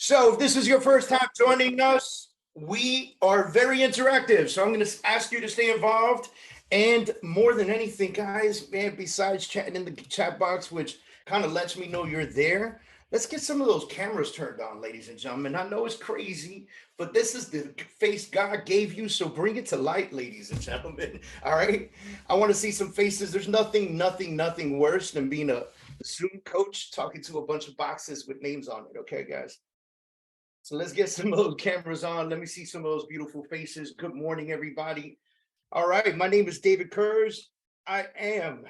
So if this is your first time joining us, we are very interactive. So I'm going to ask you to stay involved. And more than anything, guys, man, besides chatting in the chat box, which kind of lets me know you're there, let's get some of those cameras turned on, ladies and gentlemen. I know it's crazy, but this is the face God gave you. So bring it to light, ladies and gentlemen. All right. I want to see some faces. There's nothing worse than being a Zoom coach talking to a bunch of boxes with names on it. Okay, guys. So let's get some of those cameras on. Let me see some of those beautiful faces. Good morning, everybody. All right, my name is David Kurz. I am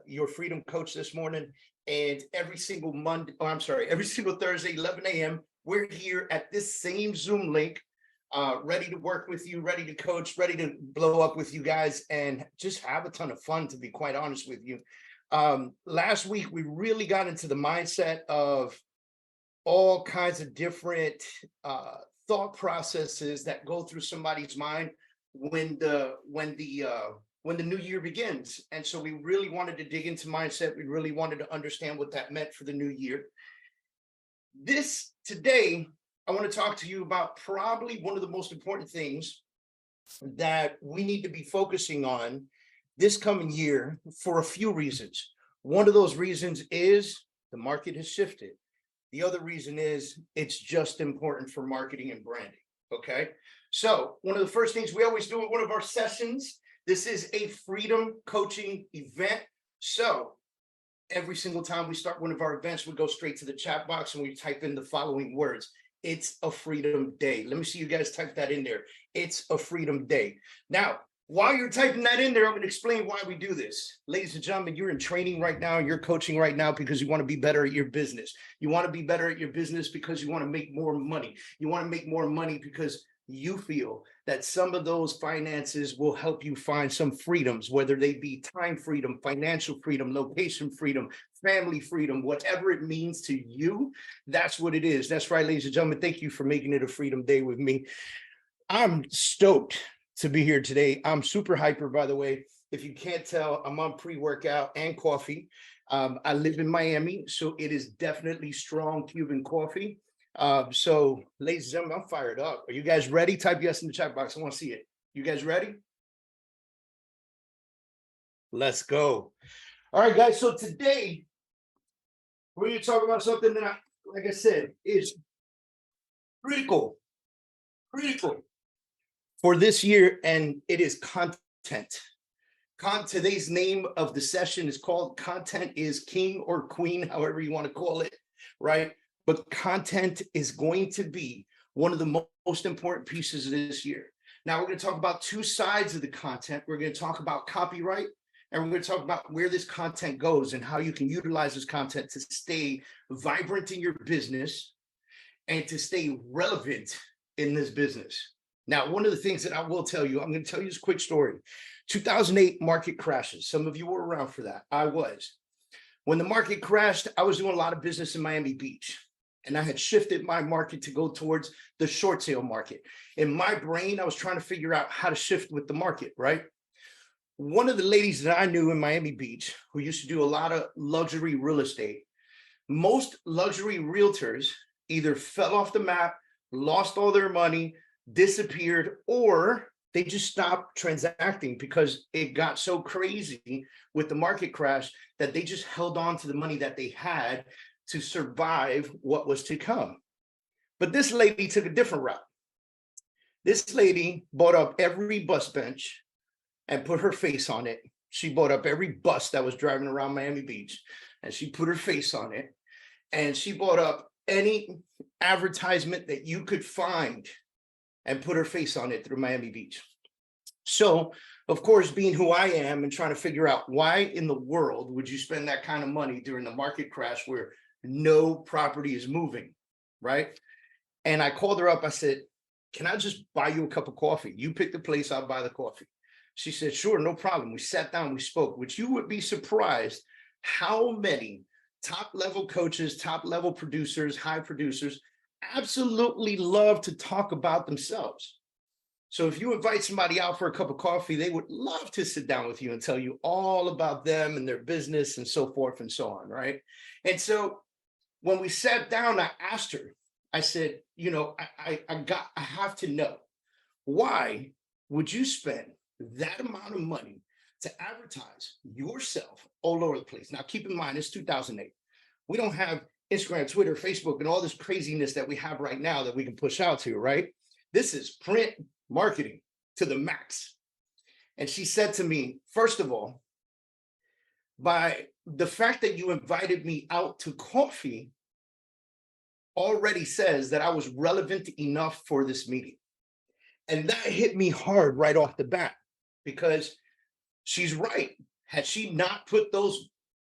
your freedom coach this morning. And every single every single Thursday, 11 a.m., we're here at this same Zoom link, ready to work with you, ready to coach, ready to blow up with you guys, and just have a ton of fun, to be quite honest with you. Last week, we really got into the mindset of all kinds of different thought processes that go through somebody's mind when the new year begins. And so we really wanted to dig into mindset. We really wanted to understand what that meant for the new year. Today, I want to talk to you about probably one of the most important things that we need to be focusing on this coming year for a few reasons. One of those reasons is the market has shifted. The other reason is it's just important for marketing and branding, okay? So one of the first things we always do at one of our sessions, this is a freedom coaching event. So every single time we start one of our events, we go straight to the chat box and we type in the following words. It's a freedom day. Let me see you guys type that in there. It's a freedom day. Now, while you're typing that in there, I'm going to explain why we do this. Ladies and gentlemen, you're in training right now, you're coaching right now because you want to be better at your business. You want to be better at your business because you want to make more money. You want to make more money because you feel that some of those finances will help you find some freedoms, whether they be time freedom, financial freedom, location freedom, family freedom, whatever it means to you. That's what it is. That's right, ladies and gentlemen. Thank you for making it a freedom day with me. I'm stoked to be here today. I'm super hyper, by the way. If you can't tell, I'm on pre-workout and coffee. I live in Miami, so it is definitely strong Cuban coffee. So, ladies and gentlemen, I'm fired up. Are you guys ready? Type yes in the chat box. I want to see it. You guys ready? Let's go. All right, guys. So today, we're going to talk about something that, like I said, is critical for this year, and it is content. Today's name of the session is called Content is King or Queen, however you want to call it, right? But content is going to be one of the most important pieces of this year. Now, we're going to talk about two sides of the content. We're going to talk about copyright, and we're going to talk about where this content goes and how you can utilize this content to stay vibrant in your business and to stay relevant in this business. Now, one of the things that I will tell you, I'm going to tell you this quick story. 2008 market crashes. Some of you were around for that. I was. When the market crashed, I was doing a lot of business in Miami Beach, and I had shifted my market to go towards the short sale market. In my brain, I was trying to figure out how to shift with the market, right? One of the ladies that I knew in Miami Beach who used to do a lot of luxury real estate, most luxury realtors either fell off the map, lost all their money, disappeared, or they just stopped transacting because it got so crazy with the market crash that they just held on to the money that they had to survive what was to come. But this lady took a different route. This lady bought up every bus bench and put her face on it. She bought up every bus that was driving around Miami Beach, and she put her face on it. And she bought up any advertisement that you could find and put her face on it through Miami Beach. So, of course, being who I am and trying to figure out why in the world would you spend that kind of money during the market crash where no property is moving, right? And I called her up. I said, can I just buy you a cup of coffee? You pick the place, I'll buy the coffee. She said, sure, no problem. We sat down, we spoke, which you would be surprised how many top-level coaches, top-level producers, high producers absolutely love to talk about themselves. So if you invite somebody out for a cup of coffee, they would love to sit down with you and tell you all about them and their business and so forth and so on, right? And so when we sat down, I asked her, I said, you know, I have to know, why would you spend that amount of money to advertise yourself all over the place? Now, keep in mind, it's 2008. We don't have Instagram, Twitter, Facebook, and all this craziness that we have right now that we can push out to, right? This is print marketing to the max. And she said to me, first of all, by the fact that you invited me out to coffee already says that I was relevant enough for this meeting. And that hit me hard right off the bat, because she's right. Had she not put those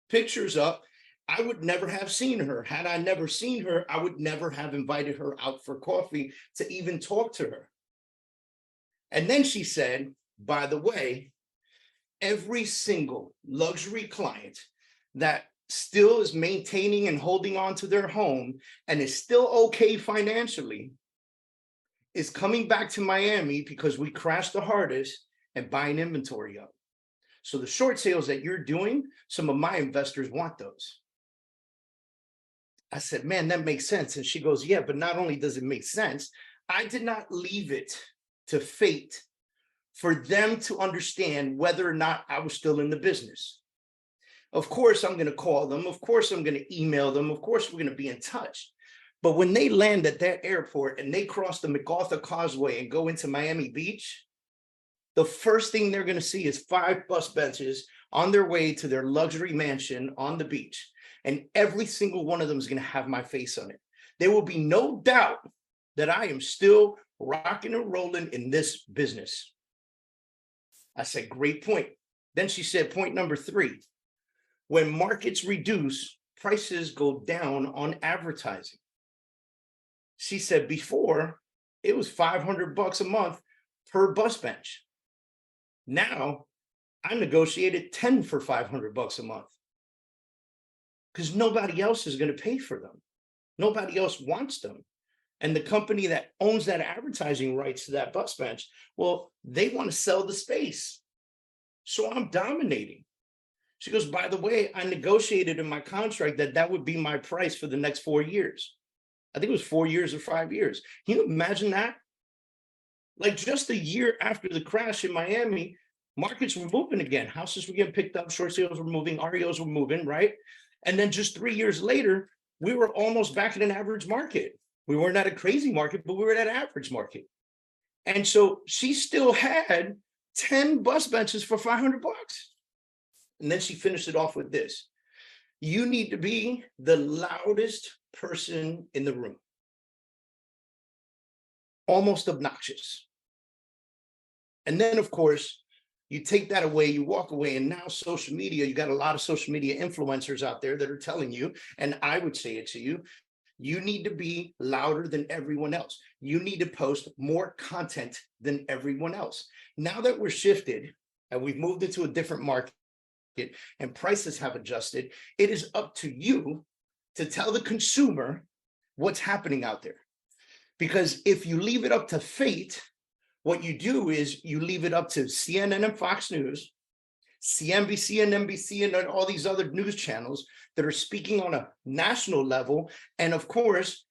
pictures up, I would never have seen her. Had I never seen her, I would never have invited her out for coffee to even talk to her. And then she said, by the way, every single luxury client that still is maintaining and holding on to their home and is still okay financially is coming back to Miami because we crashed the hardest and buying inventory up. So the short sales that you're doing, some of my investors want those. I said, man, that makes sense. And she goes, yeah, but not only does it make sense, I did not leave it to fate for them to understand whether or not I was still in the business. Of course, I'm going to call them. Of course, I'm going to email them. Of course, we're going to be in touch. But when they land at that airport and they cross the MacArthur Causeway and go into Miami Beach, the first thing they're going to see is 5 bus benches on their way to their luxury mansion on the beach. And every single one of them is going to have my face on it. There will be no doubt that I am still rocking and rolling in this business. I said, great point. Then she said, point number 3, when markets reduce, prices go down on advertising. She said, before it was $500 a month per bus bench. Now I negotiated 10 for $500 a month, because nobody else is going to pay for them. Nobody else wants them. And the company that owns that advertising rights to that bus bench, well, they want to sell the space. So I'm dominating. She goes, by the way, I negotiated in my contract that that would be my price for the next 4 years. I think it was 4 years or 5 years. Can you imagine that? Like just a year after the crash in Miami, markets were moving again. Houses were getting picked up, short sales were moving, REOs were moving, right? And then just 3 years later, we were almost back in an average market. We weren't at a crazy market, but we were at an average market. And so she still had 10 bus benches for $500. And then she finished it off with this: you need to be the loudest person in the room. Almost obnoxious. And then, of course, you take that away, you walk away, and now social media, you got a lot of social media influencers out there that are telling you, and I would say it to you, you need to be louder than everyone else. You need to post more content than everyone else. Now that we're shifted and we've moved into a different market and prices have adjusted, it is up to you to tell the consumer what's happening out there. Because if you leave it up to fate, what you do is you leave it up to CNN and Fox News, CNBC and NBC and all these other news channels that are speaking on a national level. And of course,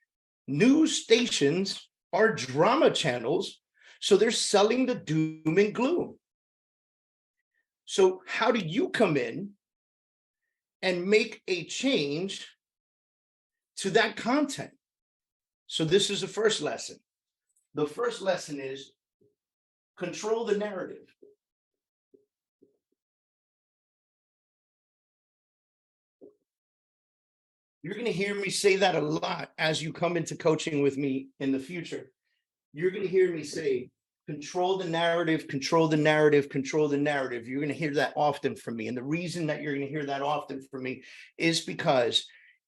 news stations are drama channels, so they're selling the doom and gloom. So how do you come in and make a change to that content? So this is the first lesson. The first lesson is control the narrative. You're going to hear me say that a lot as you come into coaching with me in the future. You're going to hear me say, control the narrative, control the narrative, control the narrative. You're going to hear that often from me. And the reason that you're going to hear that often from me is because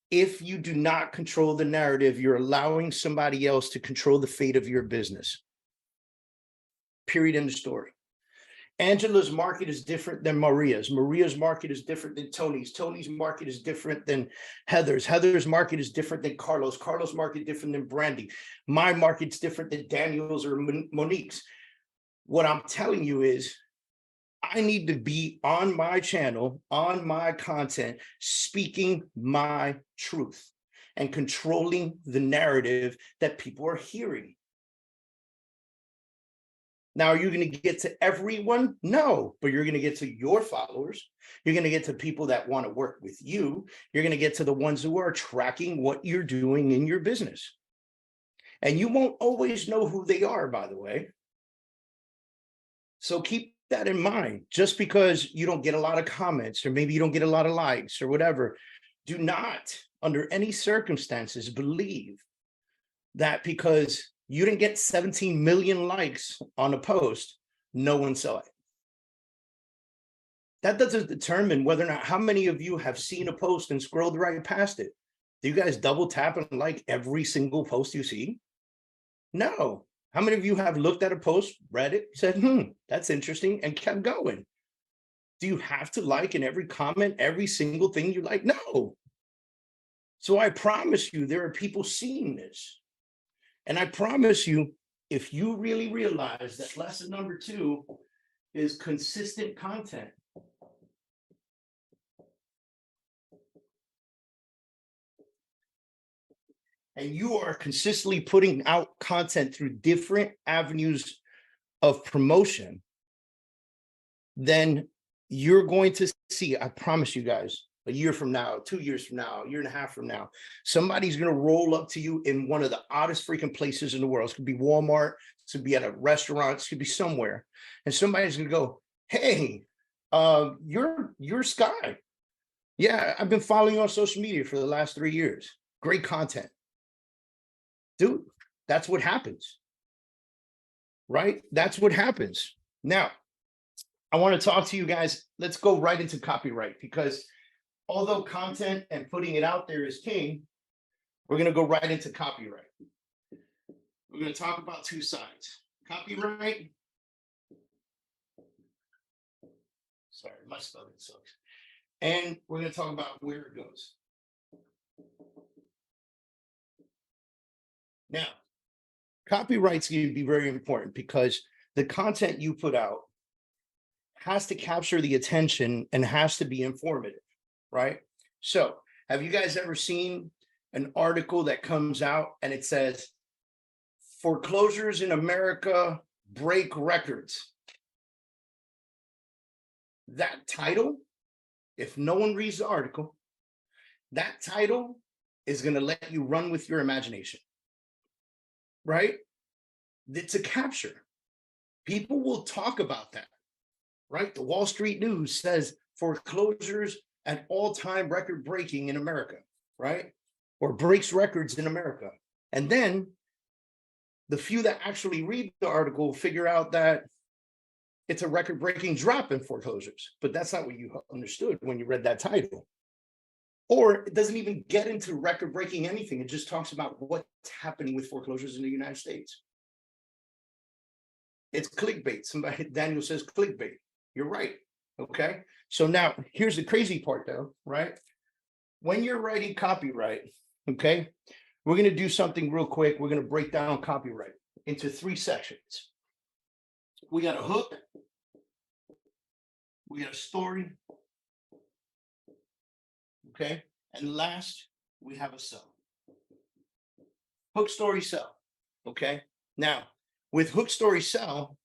if you do not control the narrative, you're allowing somebody else to control the fate of your business. Period. End of story. Angela's market is different than Maria's. Maria's market is different than Tony's. Tony's market is different than Heather's. Heather's market is different than Carlos. Carlos' market different than Brandy. My market's different than Daniel's or Monique's. What I'm telling you is I need to be on my channel, on my content, speaking my truth. and controlling the narrative that people are hearing. Now, are you going to get to everyone? No, but you're going to get to your followers. You're going to get to people that want to work with you. You're going to get to the ones who are tracking what you're doing in your business. And you won't always know who they are, by the way. So keep that in mind. Just because you don't get a lot of comments, or maybe you don't get a lot of likes or whatever, do not, under any circumstances, believe that because you didn't get 17 million likes on a post, no one saw it. That doesn't determine whether or not, how many of you have seen a post and scrolled right past it. Do you guys double tap and like every single post you see? No. How many of you have looked at a post, read it, said, that's interesting, and kept going? Do you have to like in every comment, every single thing you like? No. So I promise you, there are people seeing this. And I promise you, if you really realize that lesson number 2 is consistent content. And you are consistently putting out content through different avenues of promotion, then you're going to see, I promise you guys, a year from now, 2 years from now, a year and a half from now, somebody's going to roll up to you in one of the oddest freaking places in the world. It could be Walmart, it could be at a restaurant, it could be somewhere. And somebody's going to go, hey, you're Sky. Yeah, I've been following you on social media for the last 3 years. Great content. Dude, that's what happens, right? That's what happens. Now, I want to talk to you guys. Let's go right into copyright, because although content and putting it out there is king, we're going to go right into copyright. We're going to talk about 2 sides. Copyright. Sorry, my spelling sucks. And we're going to talk about where it goes. Now, copyright's going to be very important because the content you put out has to capture the attention and has to be informative, right? So, have you guys ever seen an article that comes out and it says, foreclosures in America break records? That title, if no one reads the article, that title is going to let you run with your imagination, right? It's a capture. People will talk about that, right? The Wall Street News says foreclosures at all-time record breaking in America, right? Or breaks records in America. And then the few that actually read the article figure out that it's a record-breaking drop in foreclosures, but that's not what you understood when you read that title. Or it doesn't even get into record-breaking anything. It just talks about what's happening with foreclosures in the United States. It's clickbait. Somebody, Daniel says clickbait. You're right. Okay. So now here's the crazy part though, right? When you're writing copyright, okay, we're going to do something real quick. We're going to break down copyright into 3 sections. We got a hook. We got a story. Okay. And last, we have a sell. Hook, story, sell. Okay. Now, with hook, story, sell,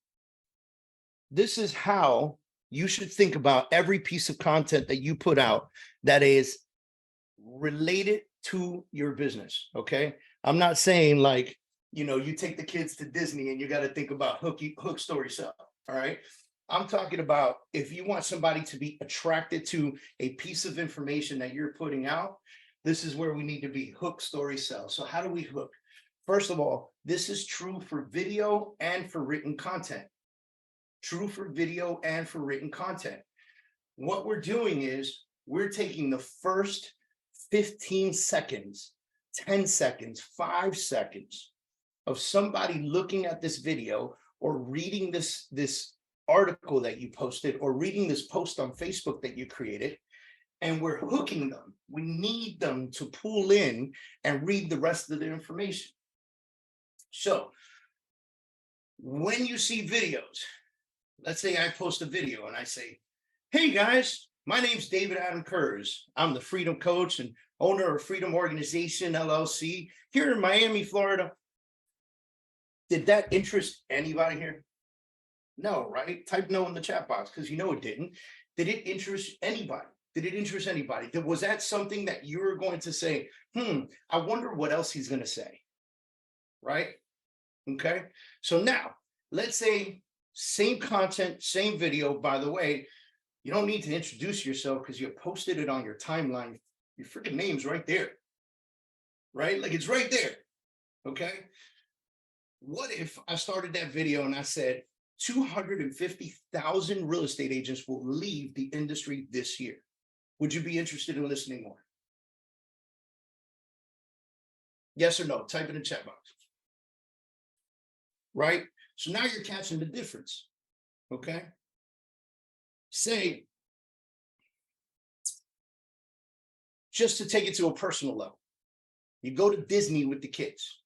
this is how you should think about every piece of content that you put out that is related to your business. Okay. I'm not saying like, you take the kids to Disney and you got to think about hook, story, sell. All right. I'm talking about if you want somebody to be attracted to a piece of information that you're putting out, this is where we need to be. Hook, story, sell. So how do we hook? First of all, this is true for video and for written content. True for video and for written content. What we're doing is we're taking the first 15 seconds, 10 seconds, 5 seconds of somebody looking at this video or reading this article that you posted or reading this post on Facebook that you created, and we're hooking them. We need them to pull in and read the rest of the information. So when you see videos, let's say I post a video and I say, hey guys, my name's David Adam Kurz. I'm the Freedom Coach, and owner of Freedom Organization, LLC, here in Miami, Florida. Did that interest anybody here? No, right? Type no in the chat box because you know it didn't. Did it interest anybody? Did it interest anybody? Was that something that you were going to say, I wonder what else he's going to say, right? Okay. So now let's say same content, same video. By the way, you don't need to introduce yourself because you posted it on your timeline. Your freaking name's right there, right? Like it's right there. Okay. What if I started that video and I said 250,000 real estate agents will leave the industry this year? Would you be interested in listening more? Yes or no? Type in the chat box. Right? So now you're catching the difference. Okay. Say, just to take it to a personal level, you go to Disney with the kids.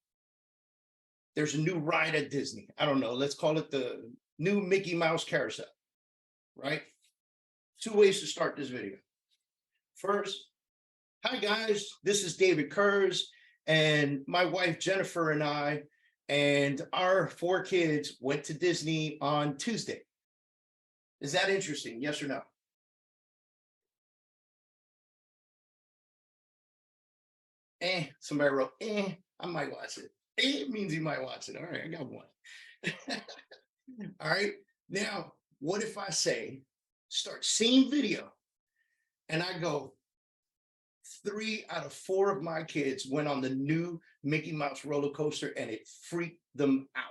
There's a new ride at Disney. I don't know. Let's call it the new Mickey Mouse carousel. Right? 2 ways to start this video. First, hi guys, this is David Kurz and my wife Jennifer and I and our 4 kids went to Disney on Tuesday. Is that interesting? Yes or no? Somebody wrote, I might watch it. It means you might watch it. All right, I got one. All right. Now, what if I say, start same video, and I go, 3 out of 4 of my kids went on the new Mickey Mouse roller coaster and it freaked them out.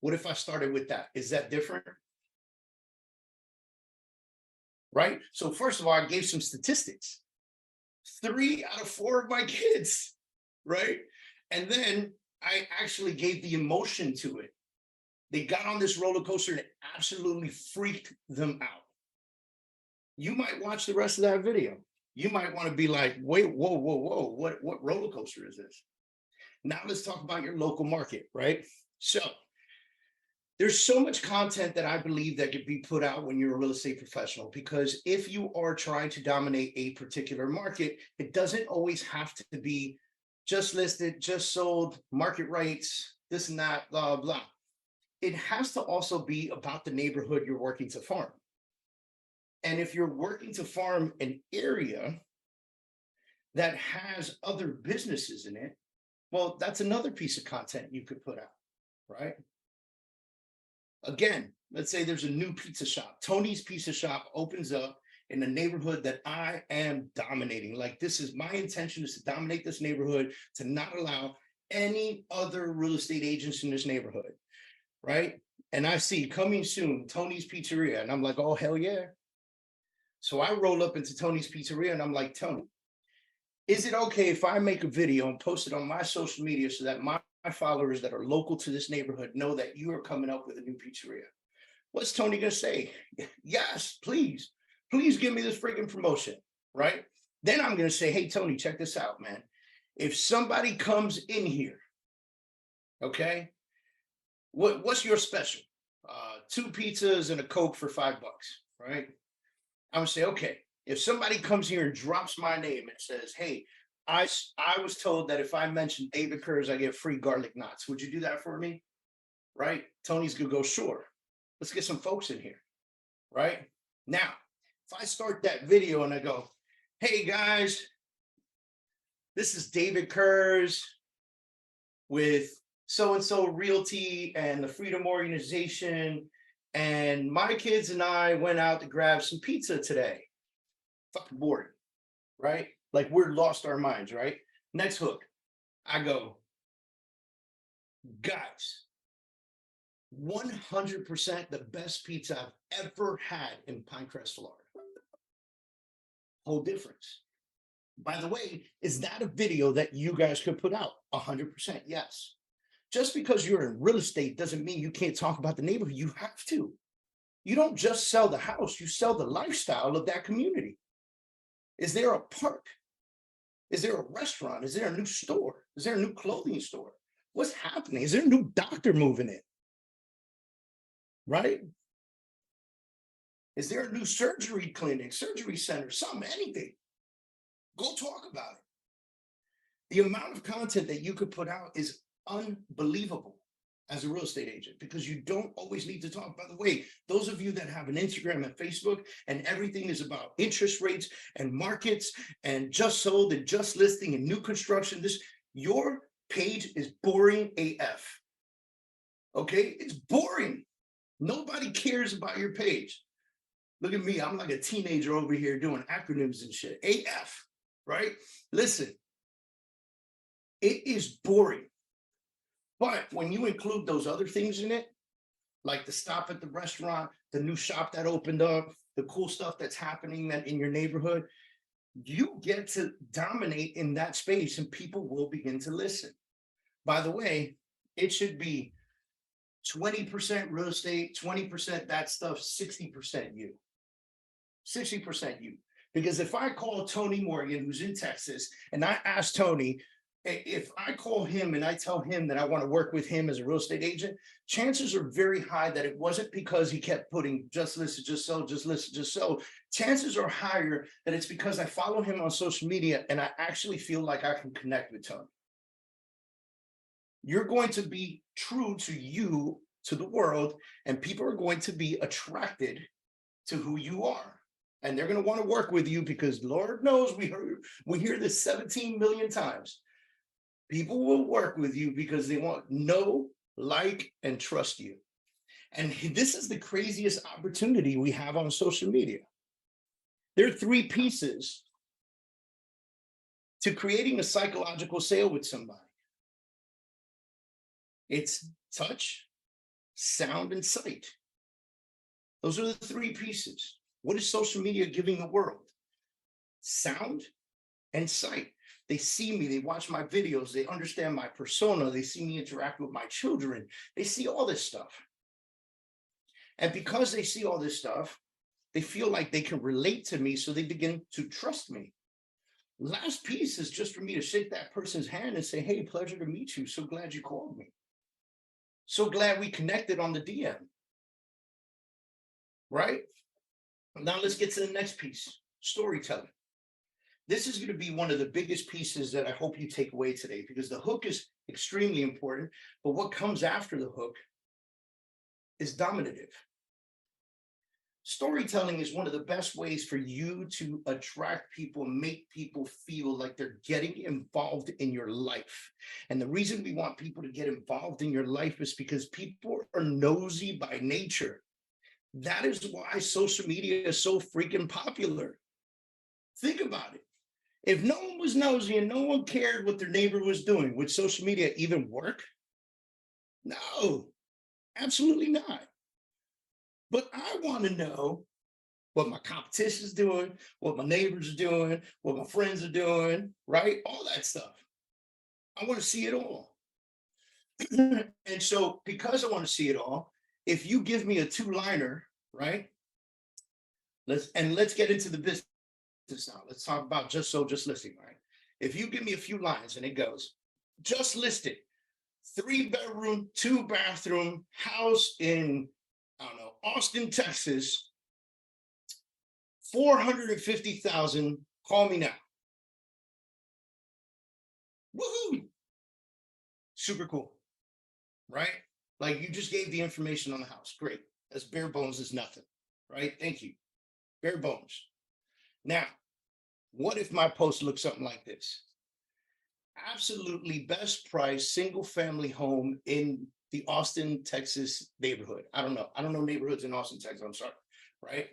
What if I started with that? Is that different? Right? So first of all, I gave some statistics. 3 out of 4 of my kids, right? And then I actually gave the emotion to it. They got on this roller coaster and it absolutely freaked them out. You might watch the rest of that video. You might want to be like, wait, whoa, what roller coaster is this? Now let's talk about your local market, right? So there's so much content that I believe that could be put out when you're a real estate professional, because if you are trying to dominate a particular market, it doesn't always have to be just listed, just sold, market rates, this and that, blah, blah. It has to also be about the neighborhood you're working to farm. And if you're working to farm an area that has other businesses in it, well, that's another piece of content you could put out, right? Again, let's say there's a new pizza shop. Tony's Pizza Shop opens up in a neighborhood that I am dominating. Like, this is my intention, is to dominate this neighborhood, to not allow any other real estate agents in this neighborhood, right? And I see coming soon, Tony's Pizzeria, and I'm like, oh, hell yeah. So I roll up into Tony's Pizzeria and I'm like, Tony, is it okay if I make a video and post it on my social media so that my followers that are local to this neighborhood know that you are coming up with a new pizzeria? What's Tony gonna say? Yes, please give me this freaking promotion, right? Then I'm gonna say, hey, Tony, check this out, man. If somebody comes in here, okay, what's your special? 2 pizzas and a Coke for $5, right? I would say, okay, if somebody comes here and drops my name and says, hey, I was told that if I mention David Kurz, I get free garlic knots. Would you do that for me? Right? Tony's gonna go, sure. Let's get some folks in here. Right? Now, if I start that video and I go, hey guys, this is David Kurz with so-and-so Realty and the Freedom Organization, and my kids and I went out to grab some pizza today. Fucking boring, right? Like, we're lost our minds, right? Next hook, I go, guys, 100% the best pizza I've ever had in Pinecrest, Florida. Whole difference. By the way, is that a video that you guys could put out? 100% yes. Just because you're in real estate doesn't mean you can't talk about the neighborhood. You have to. You don't just sell the house, you sell the lifestyle of that community. Is there a park? Is there a restaurant? Is there a new store? Is there a new clothing store? What's happening? Is there a new doctor moving in? Right? Is there a new surgery clinic, surgery center, something, anything? Go talk about it. The amount of content that you could put out is unbelievable as a real estate agent, because you don't always need to talk. By the way, those of you that have an Instagram and Facebook and everything is about interest rates and markets and just sold and just listing and new construction, your page is boring AF. Okay, it's boring. Nobody cares about your page. Look at me, I'm like a teenager over here doing acronyms and shit. AF, right? Listen, it is boring. But when you include those other things in it, like the stop at the restaurant, the new shop that opened up, the cool stuff that's happening in your neighborhood, you get to dominate in that space and people will begin to listen. By the way, it should be 20% real estate, 20% that stuff, 60% you. 60% you. Because if I call Tony Morgan, who's in Texas, and I ask Tony, if I call him and I tell him that I want to work with him as a real estate agent, chances are very high that it wasn't because he kept putting just listen, just sell, just listen, just sell. Chances are higher that it's because I follow him on social media and I actually feel like I can connect with Tony. You're going to be true to you, to the world, and people are going to be attracted to who you are. And they're going to want to work with you because Lord knows we hear this 17 million times. People will work with you because they want know, like, and trust you. And this is the craziest opportunity we have on social media. There are 3 pieces to creating a psychological sale with somebody. It's touch, sound, and sight. Those are the 3 pieces. What is social media giving the world? Sound and sight. They see me, they watch my videos, they understand my persona, they see me interact with my children, they see all this stuff. And because they see all this stuff, they feel like they can relate to me, so they begin to trust me. Last piece is just for me to shake that person's hand and say, hey, pleasure to meet you. So glad you called me. So glad we connected on the DM. Right? Now let's get to the next piece, storytelling. This is going to be one of the biggest pieces that I hope you take away today, because the hook is extremely important, but what comes after the hook is dominative. Storytelling is one of the best ways for you to attract people, make people feel like they're getting involved in your life. And the reason we want people to get involved in your life is because people are nosy by nature. That is why social media is so freaking popular. Think about it. If no one was nosy and no one cared what their neighbor was doing, would social media even work? No, absolutely not. But I want to know what my competition's doing, what my neighbors are doing, what my friends are doing, right? All that stuff. I want to see it all. And so because I want to see it all, if you give me a 2-liner, right? Let's get into the business now. Let's talk about just so, just listing, right? If you give me a few lines and it goes, just listed, 3-bedroom, 2-bathroom house in, I don't know, Austin, Texas, 450,000, call me now. Woohoo! Super cool, right? Like you just gave the information on the house. Great. That's bare bones is nothing, right? Thank you. Bare bones. Now, what if my post looks something like this? Absolutely best price single family home in the Austin, Texas neighborhood. I don't know neighborhoods in Austin, Texas. I'm sorry, right?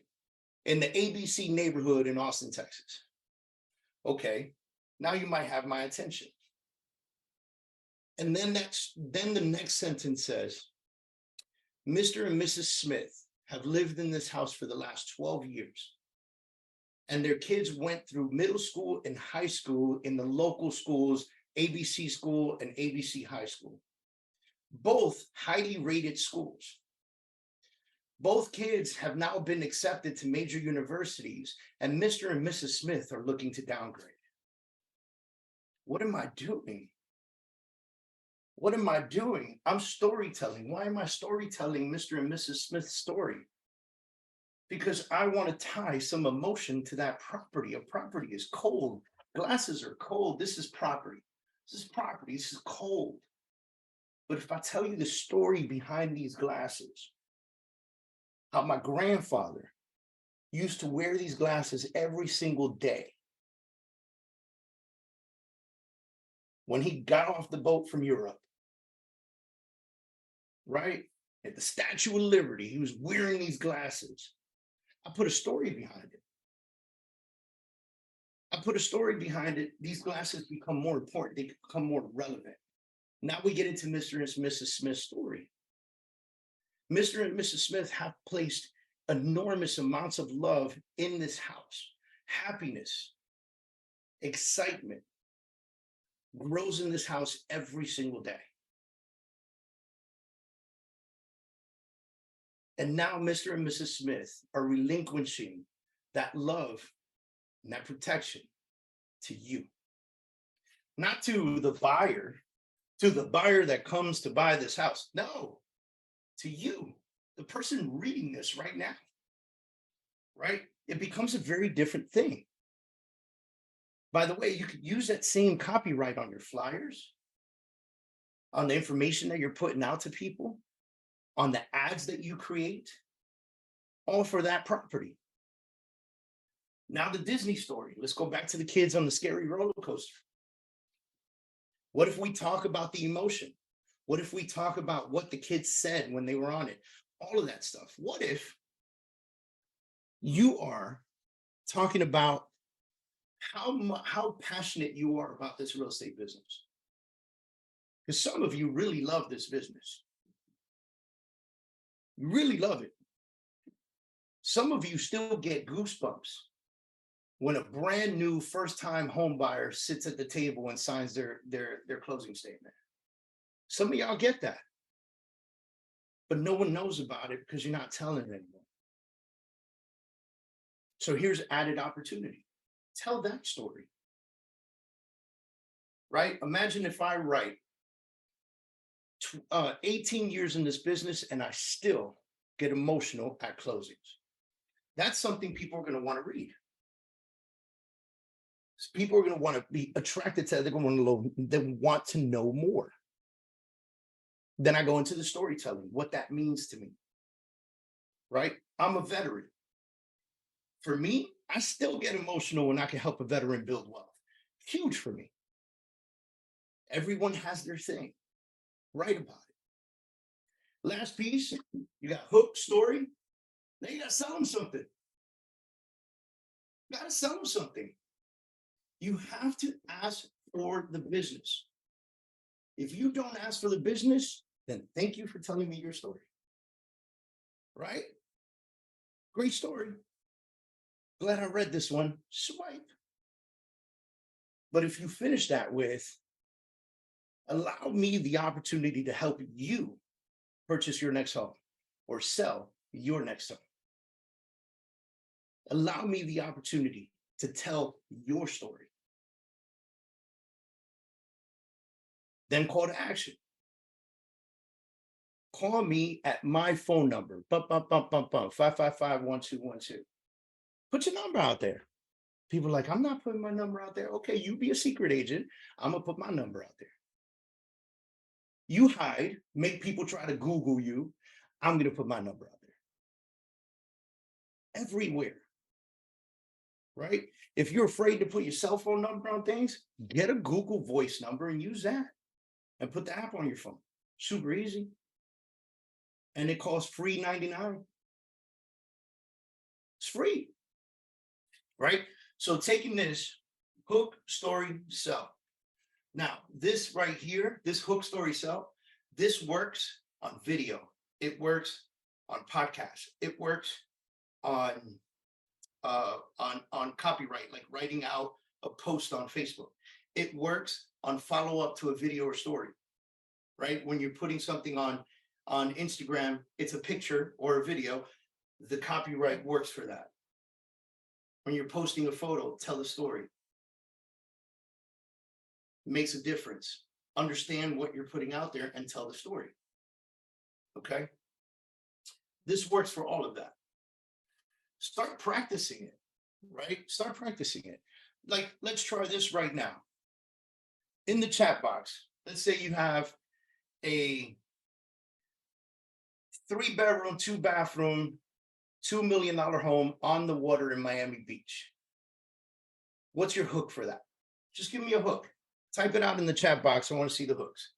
In the ABC neighborhood in Austin, Texas. Okay, now you might have my attention. And then the next sentence says, Mr. and Mrs. Smith have lived in this house for the last 12 years. And their kids went through middle school and high school in the local schools, ABC School and ABC High School. Both highly rated schools. Both kids have now been accepted to major universities, and Mr. and Mrs. Smith are looking to downgrade. What am I doing? What am I doing? I'm storytelling. Why am I storytelling Mr. and Mrs. Smith's story? Because I want to tie some emotion to that property. A property is cold. Glasses are cold. This is property. This is property. This is cold. But if I tell you the story behind these glasses, how my grandfather used to wear these glasses every single day. When he got off the boat from Europe, right? At the Statue of Liberty, he was wearing these glasses. I put a story behind it. I put a story behind it. These glasses become more important, they become more relevant. Now we get into Mr. and Mrs. Smith's story. Mr. and Mrs. Smith have placed enormous amounts of love in this house. Happiness, excitement grows in this house every single day. And now Mr. and Mrs. Smith are relinquishing that love and that protection to you. Not to the buyer that comes to buy this house. No, to you, the person reading this right now, right? It becomes a very different thing. By the way, you could use that same copyright on your flyers, on the information that you're putting out to people, on the ads that you create, all for that property. Now the Disney story. Let's go back to the kids on the scary roller coaster. What if we talk about the emotion? What if we talk about what the kids said when they were on it? All of that stuff. What if you are talking about how passionate you are about this real estate business? Because some of you really love this business. You really love it. Some of you still get goosebumps when a brand new first-time home buyer sits at the table and signs their closing statement. Some of y'all get that, but no one knows about it because you're not telling it anymore. So here's added opportunity. Tell that story, right? Imagine if I write 18 years in this business and I still get emotional at closings. That's something people are going to want to read. People are going to want to be attracted to it. They're going to want to know more. Then I go into the storytelling, what that means to me, right? I'm a veteran. For me, I still get emotional when I can help a veteran build wealth. Huge for me. Everyone has their thing. Write about it. Last piece, you got hook, story. Now you got to sell them something. You got to sell them something. You have to ask for the business. If you don't ask for the business, then thank you for telling me your story. Right? Great story. Glad I read this one. Swipe. But if you finish that with, allow me the opportunity to help you purchase your next home or sell your next home. Allow me the opportunity to tell your story. Then call to action. Call me at my phone number, 555-1212. Put your number out there. People are like, I'm not putting my number out there. Okay, you be a secret agent. I'm going to put my number out there. You hide, make people try to Google you. I'm going to put my number out there. Everywhere. Right? If you're afraid to put your cell phone number on things, get a Google Voice number and use that. And put the app on your phone. Super easy. And it costs free $99. It's free. Right? So taking this hook, story, sell. Now, this right here, this hook, story, sell, this works on video. It works on podcasts. It works on copyright, like writing out a post on Facebook. It works on follow up to a video or story, right? When you're putting something on Instagram, it's a picture or a video. The copyright works for that. When you're posting a photo, tell the story. It makes a difference. Understand what you're putting out there and tell the story. Okay? This works for all of that. Start practicing it, right? Start practicing it. Like, let's try this right now. in the chat box, let's say you have a 3-bedroom, 2-bathroom, $2 million home on the water in Miami Beach. What's your hook for that? Just give me a hook. Type it out in the chat box. I want to see the hooks.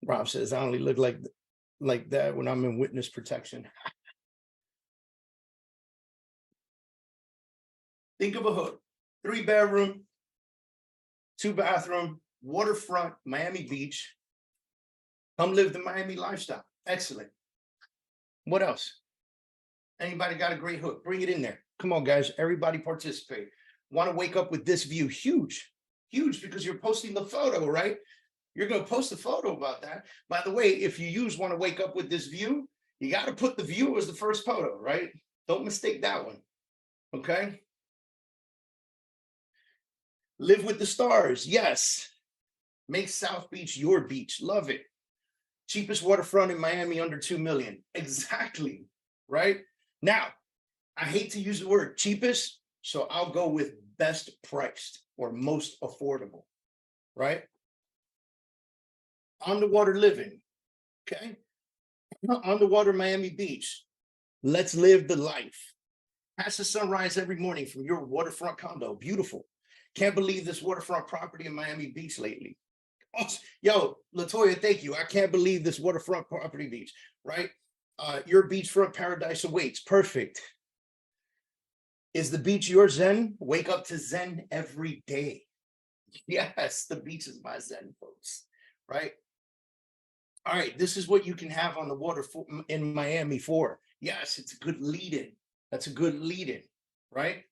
Rob says, I only look like that when I'm in witness protection. Think of a hook. 3-bedroom, 2-bathroom, waterfront, Miami Beach. Come live the Miami lifestyle. Excellent. What else? Anybody got a great hook? Bring it in there. Come on, guys. Everybody participate. Want to wake up with this view? Huge, huge, because you're posting the photo, right? You're going to post a photo about that. By the way, if you use want to wake up with this view, you got to put the view as the first photo, right? Don't mistake that one. Okay. Live with the stars. Yes. Make South Beach your beach. Love it. Cheapest waterfront in Miami under 2 million. Exactly. Right. Now, I hate to use the word cheapest, so I'll go with best priced or most affordable. Right. On the water living. Okay. On the water, Miami Beach. Let's live the life. Past the sunrise every morning from your waterfront condo. Beautiful. Can't believe this waterfront property in Miami Beach lately. Oh, yo, Latoya, thank you. I can't believe this waterfront property beach, right? Your beachfront paradise awaits. Perfect. Is the beach your zen? Wake up to zen every day. Yes, the beach is my zen, folks, right? All right, this is what you can have on the water in Miami for. Yes, it's a good lead-in. That's a good lead-in, right?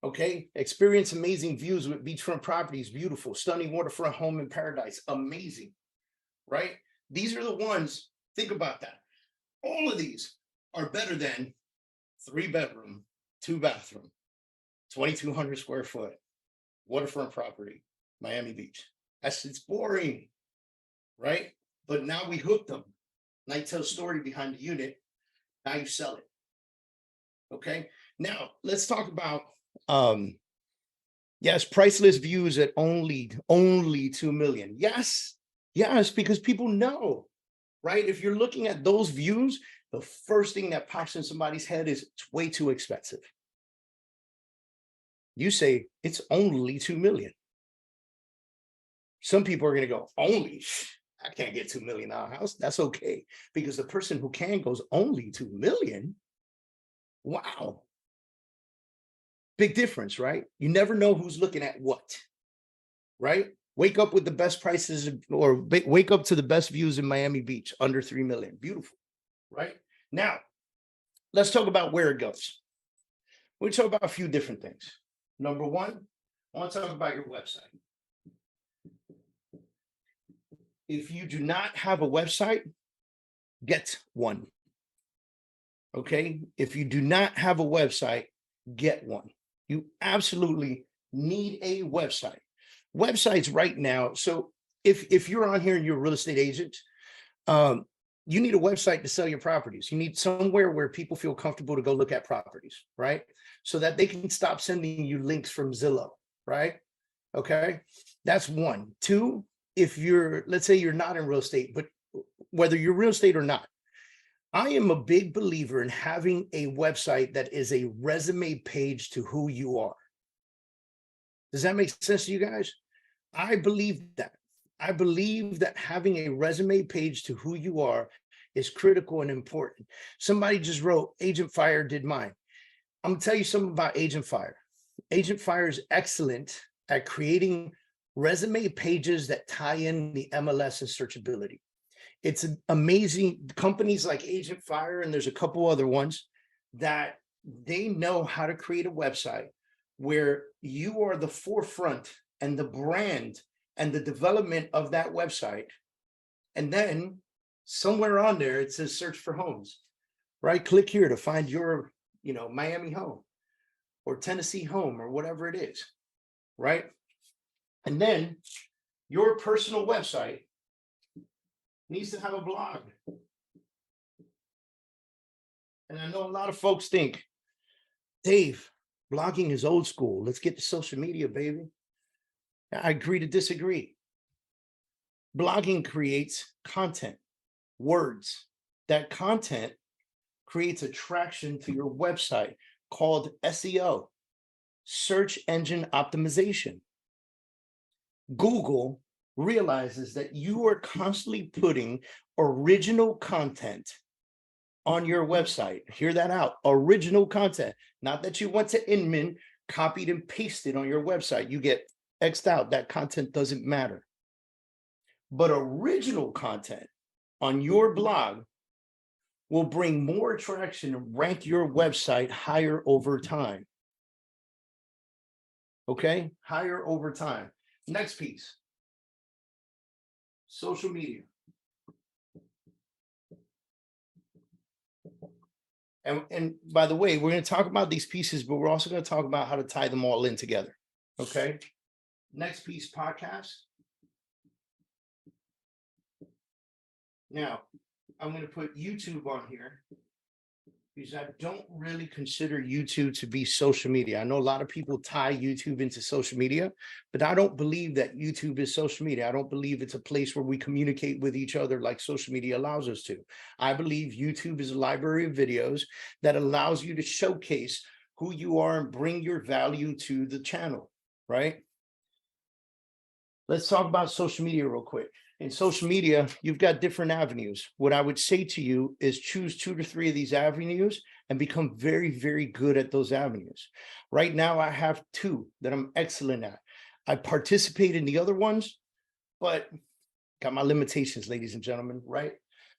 Okay, experience amazing views with beachfront properties. Beautiful, stunning waterfront home in paradise. Amazing, right? These are the ones, think about that. All of these are better than 3-bedroom, 2-bathroom, 2,200 square foot, waterfront property, Miami Beach. It's boring, right? But now we hooked them. Now you tell a story behind the unit. Now you sell it. Okay. Now let's talk about yes, priceless views at only 2 million. Yes, because people know, right? If you're looking at those views, the first thing that pops in somebody's head is it's way too expensive. You say it's only 2 million. Some people are going to go, only, I can't get 2 million out of a house. That's okay. Because the person who can goes only 2 million. Wow. Big difference, right? You never know who's looking at what, right? Wake up with the best prices or wake up to the best views in Miami Beach under 3 million. Beautiful, right? Now, let's talk about where it goes. We talk about a few different things. Number one, I want to talk about your website. If you do not have a website, get one. Okay? If you do not have a website, get one. You absolutely need a website. Websites right now. So if you're on here and you're a real estate agent, you need a website to sell your properties. You need somewhere where people feel comfortable to go look at properties, right? So that they can stop sending you links from Zillow, right? Okay, that's one. Two, if you're, let's say you're not in real estate, but whether you're real estate or not, I am a big believer in having a website that is a resume page to who you are. Does that make sense to you guys? I believe that. I believe that having a resume page to who you are is critical and important. Somebody just wrote, Agent Fire did mine. I'm gonna tell you something about Agent Fire. Agent Fire is excellent at creating resume pages that tie in the MLS and searchability. It's amazing. Companies like Agent Fire, and there's a couple other ones that they know how to create a website where you are the forefront and the brand and the development of that website. And then somewhere on there, it says search for homes, right? Click here to find your, Miami home or Tennessee home or whatever it is, right? And then your personal website needs to have a blog. And I know a lot of folks think, Dave, Blogging is old school. Let's get to social media, baby. I agree to disagree. Blogging creates content, words. That content creates attraction to your website called SEO, search engine optimization. Google realizes that you are constantly putting original content on your website. Hear that out. Original content. Not that you went to Inman, copied and pasted on your website. You get X'd out. That content doesn't matter. But original content on your blog will bring more attraction and rank your website higher over time. Okay? Higher over time. Next piece. Social media. And by the way, we're going to talk about these pieces, but we're also going to talk about how to tie them all in together. Okay? Next piece, podcast. Now, I'm going to put YouTube on here because I don't really consider YouTube to be social media. I know a lot of people tie YouTube into social media, but I don't believe that YouTube is social media. I don't believe it's a place where we communicate with each other like social media allows us to. I believe YouTube is a library of videos that allows you to showcase who you are and bring your value to the channel, right? Let's talk about social media real quick. In social media, you've got different avenues. What I would say to you is choose 2 to 3 of these avenues and become very, very good at those avenues. Right now, I have 2 that I'm excellent at. I participate in the other ones, but got my limitations, ladies and gentlemen, right?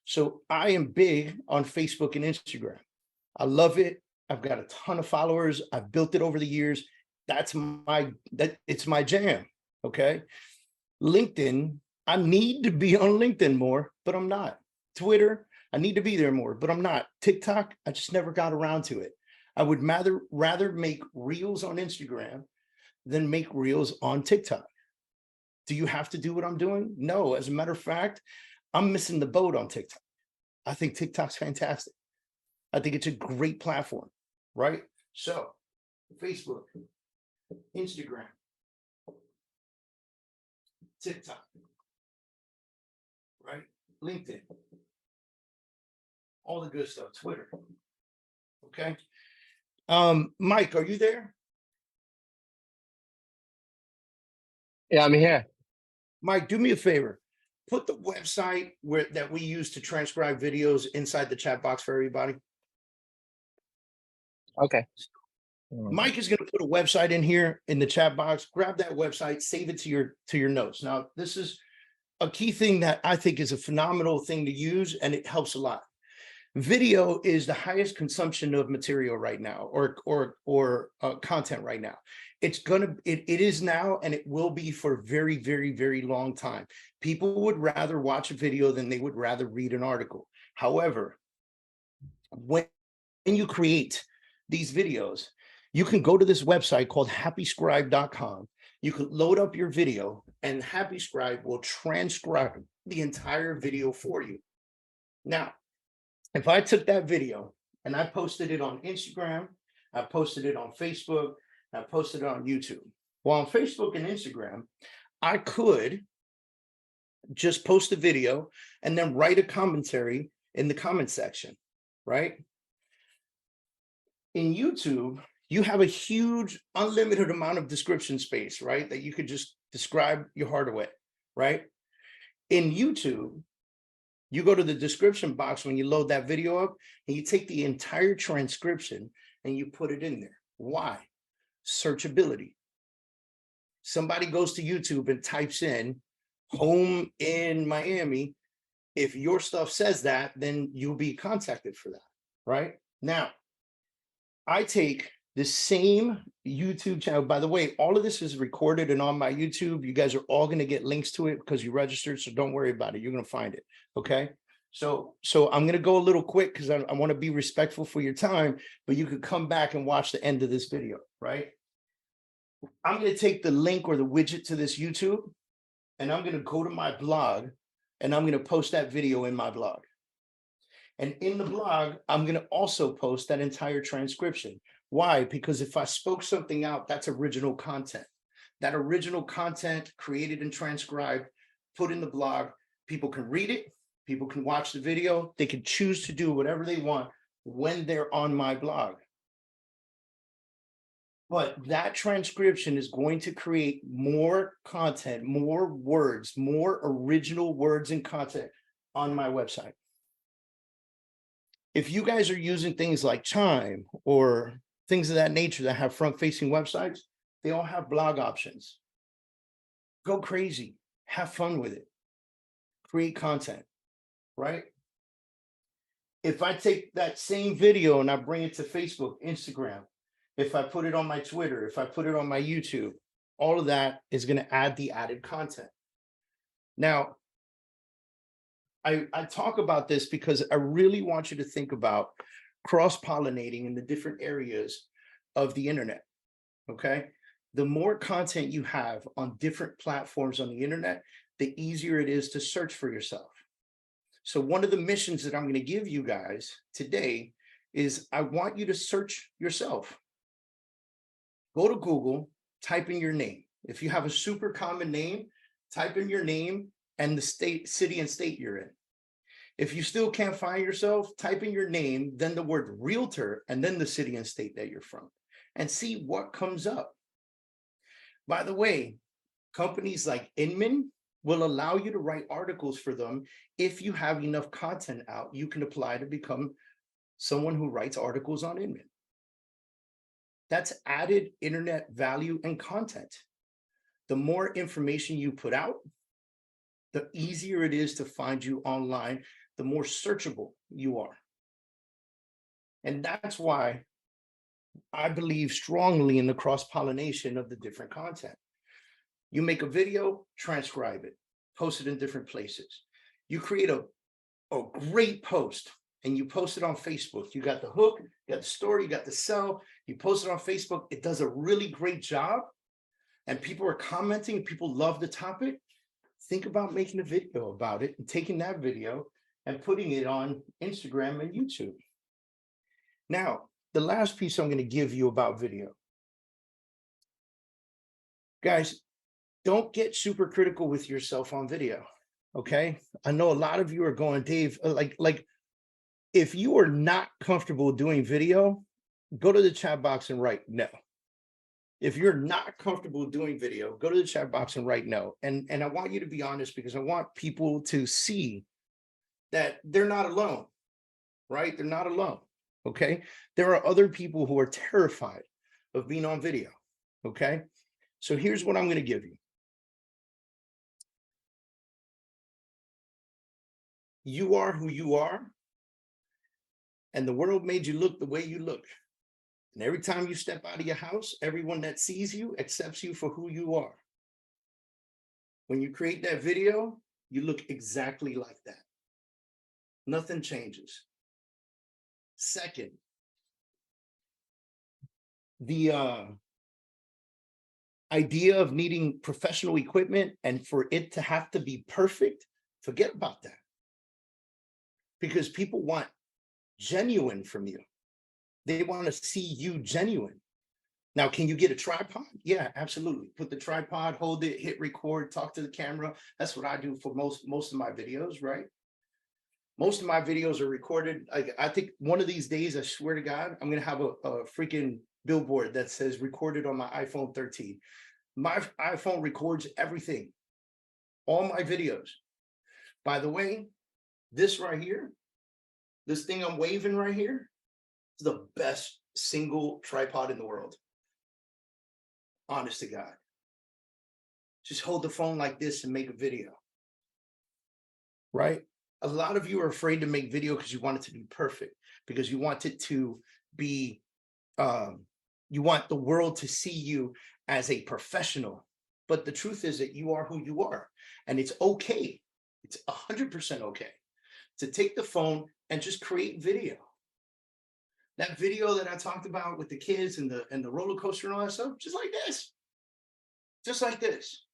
So I am big on Facebook and Instagram. I love it. I've got a ton of followers. I've built it over the years. It's my jam, okay? LinkedIn, I need to be on LinkedIn more, but I'm not. Twitter, I need to be there more, but I'm not. TikTok, I just never got around to it. I would rather make reels on Instagram than make reels on TikTok. Do you have to do what I'm doing? No. As a matter of fact, I'm missing the boat on TikTok. I think TikTok's fantastic. I think it's a great platform, right? So, Facebook, Instagram, TikTok, right? LinkedIn, all the good stuff, Twitter. Okay. Mike, are you there? Yeah, I'm here. Mike, do me a favor. Put the website that we use to transcribe videos inside the chat box for everybody. Okay. Mike is going to put a website in here in the chat box. Grab that website, save it to your notes. Now, this is a key thing that I think is a phenomenal thing to use, and it helps a lot. Video is the highest consumption of material right now, or content right now. It is now, and it will be for a very, very, very long time. People would rather watch a video than they would rather read an article. However, when you create these videos, you can go to this website called happyscribe.com. You can load up your video, and HappyScribe will transcribe the entire video for you. Now, if I took that video and I posted it on Instagram, I posted it on Facebook, I posted it on YouTube. Well, on Facebook and Instagram, I could just post a video and then write a commentary in the comment section, right? In YouTube, you have a huge unlimited amount of description space, right? That you could just describe your heart away, right? In YouTube, you go to the description box when you load that video up, and you take the entire transcription and you put it in there. Why? Searchability. Somebody goes to YouTube and types in home in Miami. If your stuff says that, then you'll be contacted for that, right? Now, I take the same YouTube channel. By the way, all of this is recorded and on my YouTube. You guys are all going to get links to it because you registered, so don't worry about it. You're going to find it, okay? So I'm going to go a little quick because I want to be respectful for your time, but you could come back and watch the end of this video, right? I'm going to take the link or the widget to this YouTube, and I'm going to go to my blog, and I'm going to post that video in my blog. And in the blog, I'm going to also post that entire transcription. Why? Because if I spoke something out, that's original content. That original content created and transcribed, put in the blog, people can read it, people can watch the video, they can choose to do whatever they want when they're on my blog. But that transcription is going to create more content, more words, more original words and content on my website. If you guys are using things like Chime or things of that nature that have front-facing websites, they all have blog options. Go crazy, have fun with it, create content, right? If I take that same video and I bring it to Facebook, Instagram, if I put it on my Twitter, if I put it on my YouTube, all of that is going to add the added content. Now, I talk about this because I really want you to think about cross-pollinating in the different areas of the internet, okay? The more content you have on different platforms on the internet, the easier it is to search for yourself. So one of the missions that I'm going to give you guys today is I want you to search yourself. Go to Google, type in your name. If you have a super common name, type in your name and the state, city and state you're in. If you still can't find yourself, type in your name, then the word realtor, and then the city and state that you're from, and see what comes up. By the way, companies like Inman will allow you to write articles for them. If you have enough content out, you can apply to become someone who writes articles on Inman. That's added internet value and content. The more information you put out, the easier it is to find you online, the more searchable you are. And that's why I believe strongly in the cross-pollination of the different content. You make a video, transcribe it, post it in different places. You create a great post and you post it on Facebook. You got the hook, you got the story, you got the sell, you post it on Facebook. It does a really great job and people are commenting, people love the topic. Think about making a video about it and taking that video and putting it on Instagram and YouTube. Now, the last piece I'm going to give you about video. Guys, don't get super critical with yourself on video, okay? I know a lot of you are going, Dave, like if you are not comfortable doing video, go to the chat box and write no. If you're not comfortable doing video, go to the chat box and write no. And I want you to be honest because I want people to see that they're not alone, right? They're not alone, okay? There are other people who are terrified of being on video, okay? So here's what I'm going to give you. You are who you are, and the world made you look the way you look. And every time you step out of your house, everyone that sees you accepts you for who you are. When you create that video, you look exactly like that. Nothing changes. Second, the idea of needing professional equipment and for it to have to be perfect, forget about that. Because people want genuine from you. They want to see you genuine. Now, can you get a tripod? Yeah, absolutely. Put the tripod, hold it, hit record, talk to the camera. That's what I do for most of my videos, right? Most of my videos are recorded. I think one of these days, I swear to God, I'm going to have a freaking billboard that says recorded on my iPhone 13. My iPhone records everything, all my videos. By the way, this right here, this thing I'm waving right here, is the best single tripod in the world. Honest to God. Just hold the phone like this and make a video. Right? A lot of you are afraid to make video because you want it to be perfect, because you want it to be, you want the world to see you as a professional. But the truth is that you are who you are. And it's okay. It's 100% okay to take the phone and just create video. That video that I talked about with the kids and the roller coaster and all that stuff, just like this. Just like this.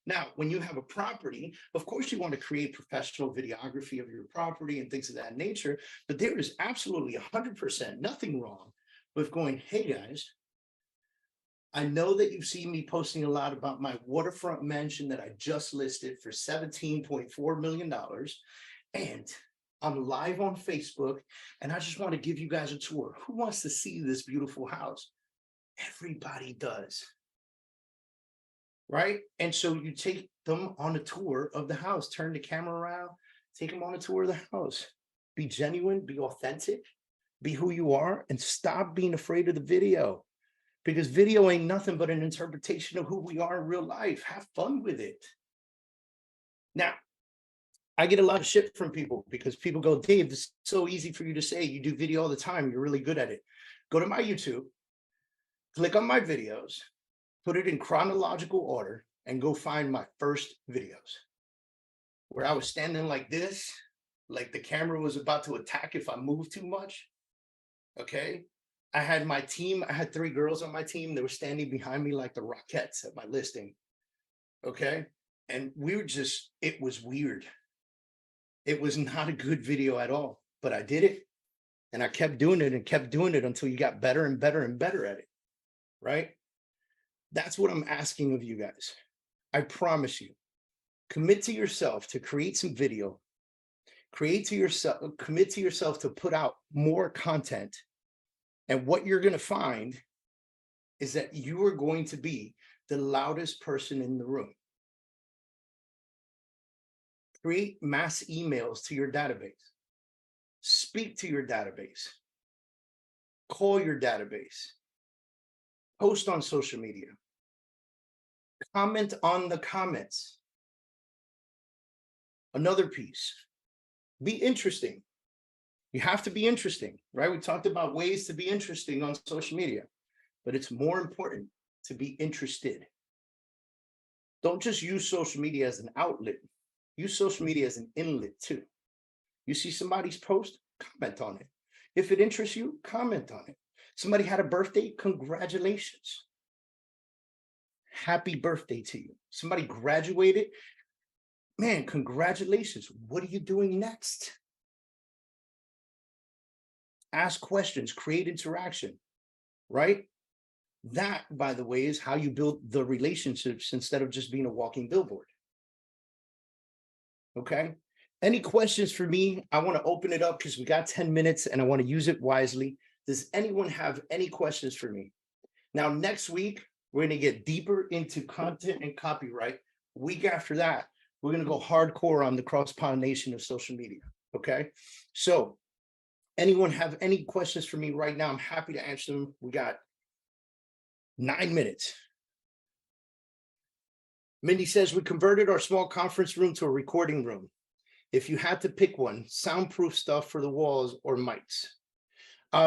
Now, when you have a property, of course, you want to create professional videography of your property and things of that nature, but there is absolutely 100% nothing wrong with going, hey guys, I know that you've seen me posting a lot about my waterfront mansion that I just listed for $17.4 million. And I'm live on Facebook, and I just want to give you guys a tour. Who wants to see this beautiful house? Everybody does. Right? And so you take them on a tour of the house, turn the camera around, take them on a tour of the house. Be genuine, be authentic, be who you are, and stop being afraid of the video. Because video ain't nothing but an interpretation of who we are in real life. Have fun with it. Now, I get a lot of shit from people because people go, Dave, it's so easy for you to say. You do video all the time. You're really good at it. Go to my YouTube, click on my videos, put it in chronological order, and go find my first videos where I was standing like this, like the camera was about to attack if I moved too much. Okay. I had my team. I had 3 girls on my team. They were standing behind me like the Rockettes at my listing. Okay. And we were just, it was weird. It was not a good video at all, but I did it. And I kept doing it and kept doing it until you got better and better and better at it. Right. That's what I'm asking of you guys. I promise you, commit to yourself to create some video, commit to yourself to put out more content. And what you're going to find is that you are going to be the loudest person in the room. Create mass emails to your database. Speak to your database. Call your database. Post on social media. Comment on the comments. Another piece, be interesting. You have to be interesting, right? We talked about ways to be interesting on social media, but it's more important to be interested. Don't just use social media as an outlet. Use social media as an inlet too. You see somebody's post, comment on it. If it interests you, comment on it. Somebody had a birthday, congratulations. Happy birthday to you. Somebody graduated, man, congratulations. What are you doing next? Ask questions, create interaction, right? That, by the way, is how you build the relationships instead of just being a walking billboard. Okay. Any questions for me? I want to open it up because we got 10 minutes and I want to use it wisely. Does anyone have any questions for me? Now, next week, we're going to get deeper into content and copyright. Week after that, we're going to go hardcore on the cross-pollination of social media. Okay. So anyone have any questions for me right now? I'm happy to answer them. We got 9 minutes. Mindy says, we converted our small conference room to a recording room. If you had to pick one, soundproof stuff for the walls or mics.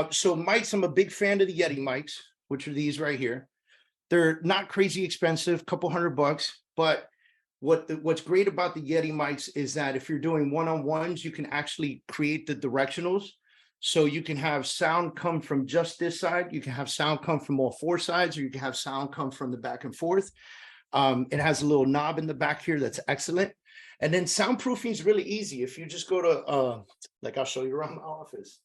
So mics, I'm a big fan of the Yeti mics, which are these right here. They're not crazy expensive, couple $100, but what's great about the Yeti mics is that if you're doing one-on-ones, you can actually create the directionals. So you can have sound come from just this side. You can have sound come from all 4 sides, or you can have sound come from the back and forth. It has a little knob in the back here that's excellent. And then soundproofing is really easy. If you just go to, like I'll show you around my office.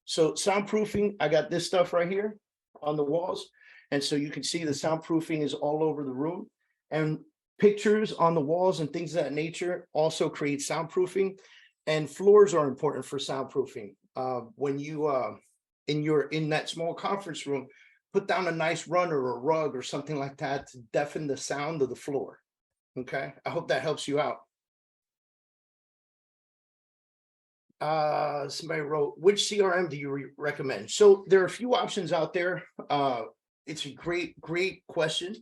So soundproofing, I got this stuff right here on the walls. And so you can see the soundproofing is all over the room. And pictures on the walls and things of that nature also create soundproofing. And floors are important for soundproofing. When you in that small conference room, put down a nice runner or a rug or something like that to deafen the sound of the floor. Okay, I hope that helps you out. Somebody wrote, which CRM do you recommend? So there are a few options out there. It's a great question.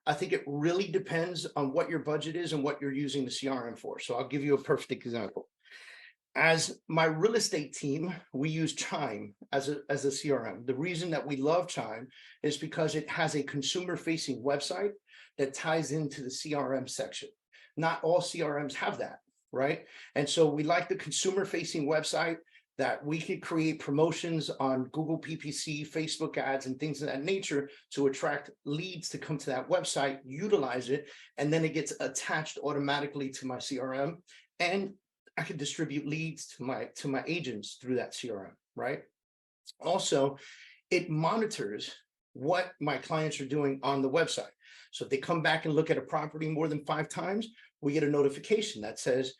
I think it really depends on what your budget is and what you're using the CRM for. So I'll give you a perfect example. As my real estate team, we use Chime as a CRM. The reason that we love Chime is because it has a consumer-facing website that ties into the CRM section. Not all CRMs have that, right? And so we like the consumer-facing website that we could create promotions on Google PPC, Facebook ads, and things of that nature to attract leads to come to that website, utilize it, and then it gets attached automatically to my CRM. And I could distribute leads to my agents through that CRM, right? Also, it monitors what my clients are doing on the website. So if they come back and look at a property more than 5 times, we get a notification that says,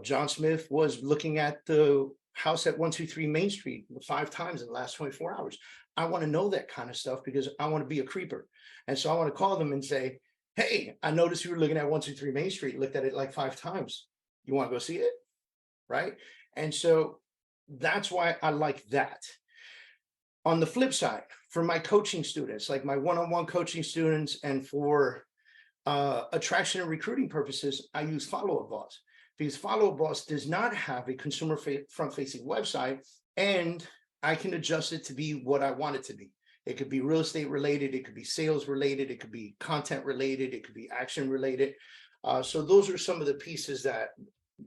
John Smith was looking at the house at 123 Main Street 5 times in the last 24 hours. I want to know that kind of stuff because I want to be a creeper. And so I want to call them and say, hey, I noticed you were looking at 123 Main Street, looked at it like 5 times. You want to go see it? Right. And so that's why I like that. On the flip side, for my coaching students, like my one-on-one coaching students, and for attraction and recruiting purposes, I use Follow Up Boss, because Follow Up Boss does not have a consumer front-facing website, and I can adjust it to be what I want it to be. It could be real estate related, it could be sales related, it could be content related, it could be action related. So those are some of the pieces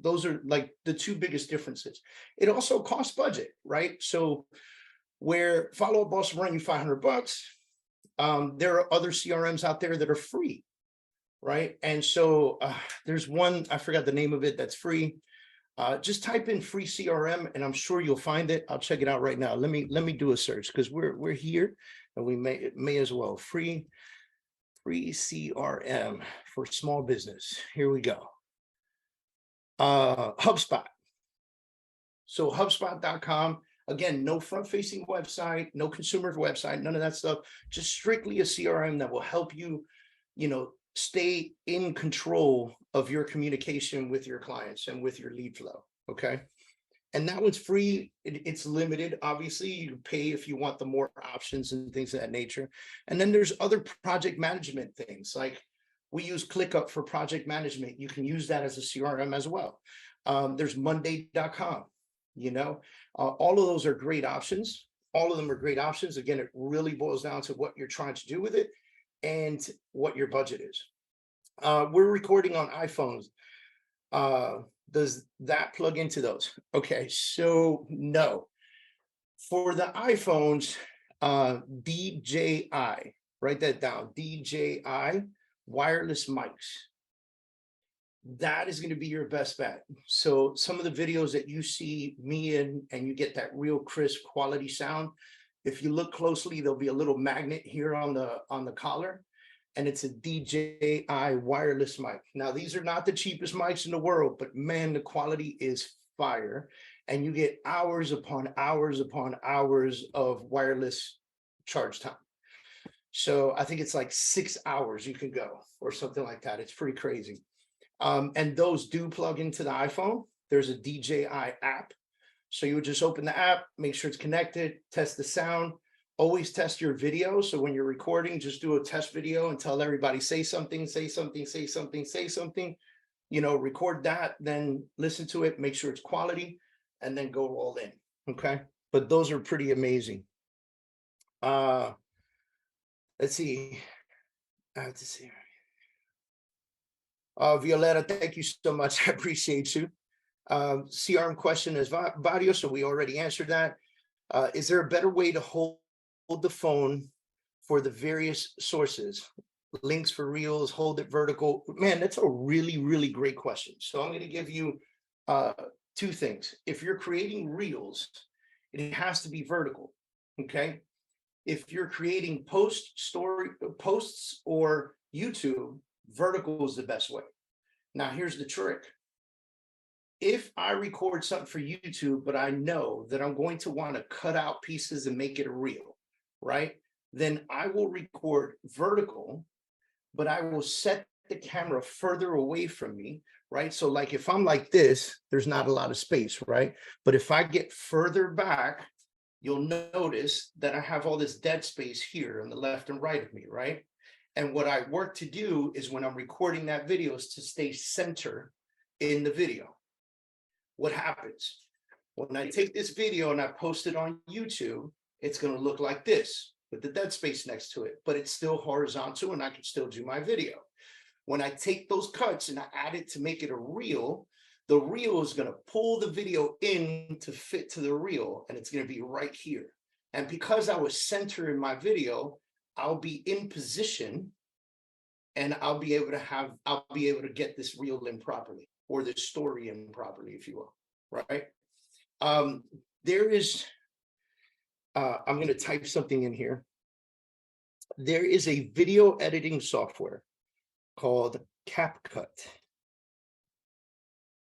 those are like the 2 biggest differences. It also costs budget, right? So where Follow Up Boss will run you $500, there are other CRMs out there that are free, right? And so there's one, I forgot the name of it, that's free. Just type in free CRM and I'm sure you'll find it. I'll check it out right now. Let me do a search because we're here and we may as well. Free CRM for small business. Here we go. HubSpot. So HubSpot.com. Again, no front-facing website, no consumer website, none of that stuff. Just strictly a CRM that will help you, stay in control of your communication with your clients and with your lead flow. Okay. And that one's free. It's limited. Obviously, you pay if you want the more options and things of that nature. And then there's other project management things. Like we use ClickUp for project management. You can use that as a CRM as well. There's Monday.com. All of those are great options. All of them are great options. Again, it really boils down to what you're trying to do with it and what your budget is. We're recording on iPhones. Does that plug into those? Okay, so no. For the iPhones, DJI, write that down, DJI wireless mics. That is going to be your best bet. So some of the videos that you see me in and you get that real crisp quality sound, if you look closely, there'll be a little magnet here on the collar, and it's a DJI wireless mic. Now, these are not the cheapest mics in the world, but man, the quality is fire. And you get hours upon hours upon hours of wireless charge time. So I think it's like 6 hours you can go or something like that. It's pretty crazy. And those do plug into the iPhone. There's a DJI app. So you would just open the app, make sure it's connected, test the sound, always test your video. So when you're recording, just do a test video and tell everybody, say something, say something, say something, say something, record that, then listen to it, make sure it's quality, and then go all in. Okay. But those are pretty amazing. Let's see. I have to see. Violetta, thank you so much. I appreciate you. CRM question is Vadio, so we already answered that. Is there a better way to hold the phone for the various sources? Links for reels, hold it vertical. Man, that's a really, really great question. So I'm going to give you 2 things. If you're creating reels, it has to be vertical. Okay. If you're creating posts or YouTube, vertical is the best way. Now, here's the trick. If I record something for YouTube, but I know that I'm going to want to cut out pieces and make it a reel, right? Then I will record vertical, but I will set the camera further away from me, right? So like if I'm like this, there's not a lot of space, right? But if I get further back, you'll notice that I have all this dead space here on the left and right of me, right? And what I work to do is when I'm recording that video is to stay center in the video. What happens? When I take this video and I post it on YouTube, it's going to look like this with the dead space next to it, but it's still horizontal and I can still do my video. When I take those cuts and I add it to make it a reel, the reel is going to pull the video in to fit to the reel, and it's going to be right here. And because I was centering my video, I'll be in position and I'll be able to get this reel in properly, or this story in properly, if you will, right? There is I'm going to type something in here. There is a video editing software called CapCut.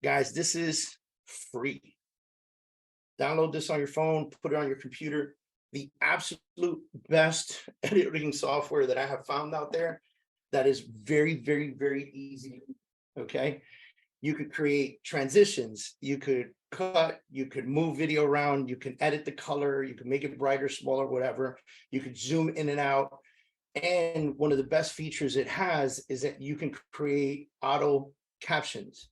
Guys, this is free. Download this on your phone, put it on your computer. The absolute best editing software that I have found out there that is very, very, very easy. Okay. You could create transitions, you could cut, you could move video around, you can edit the color, you can make it brighter, smaller, whatever. You could zoom in and out. And one of the best features it has is that you can create auto captions.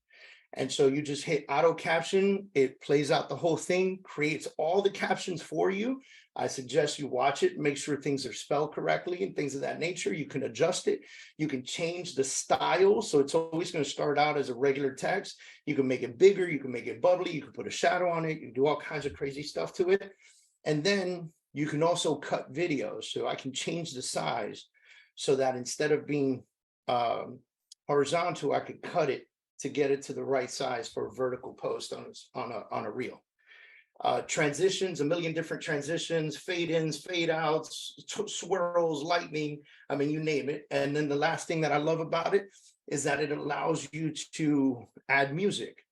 And so you just hit auto caption, it plays out the whole thing, creates all the captions for you. I suggest you watch it, make sure things are spelled correctly and things of that nature. You can adjust it. You can change the style. So it's always going to start out as a regular text. You can make it bigger. You can make it bubbly. You can put a shadow on it. You can do all kinds of crazy stuff to it. And then you can also cut videos. So I can change the size so that instead of being horizontal, I could cut it to get it to the right size for a vertical post on a reel. Transitions, a million different transitions, fade ins, fade outs, swirls, lightning, I mean, you name it. And then the last thing that I love about it is that it allows you to add music.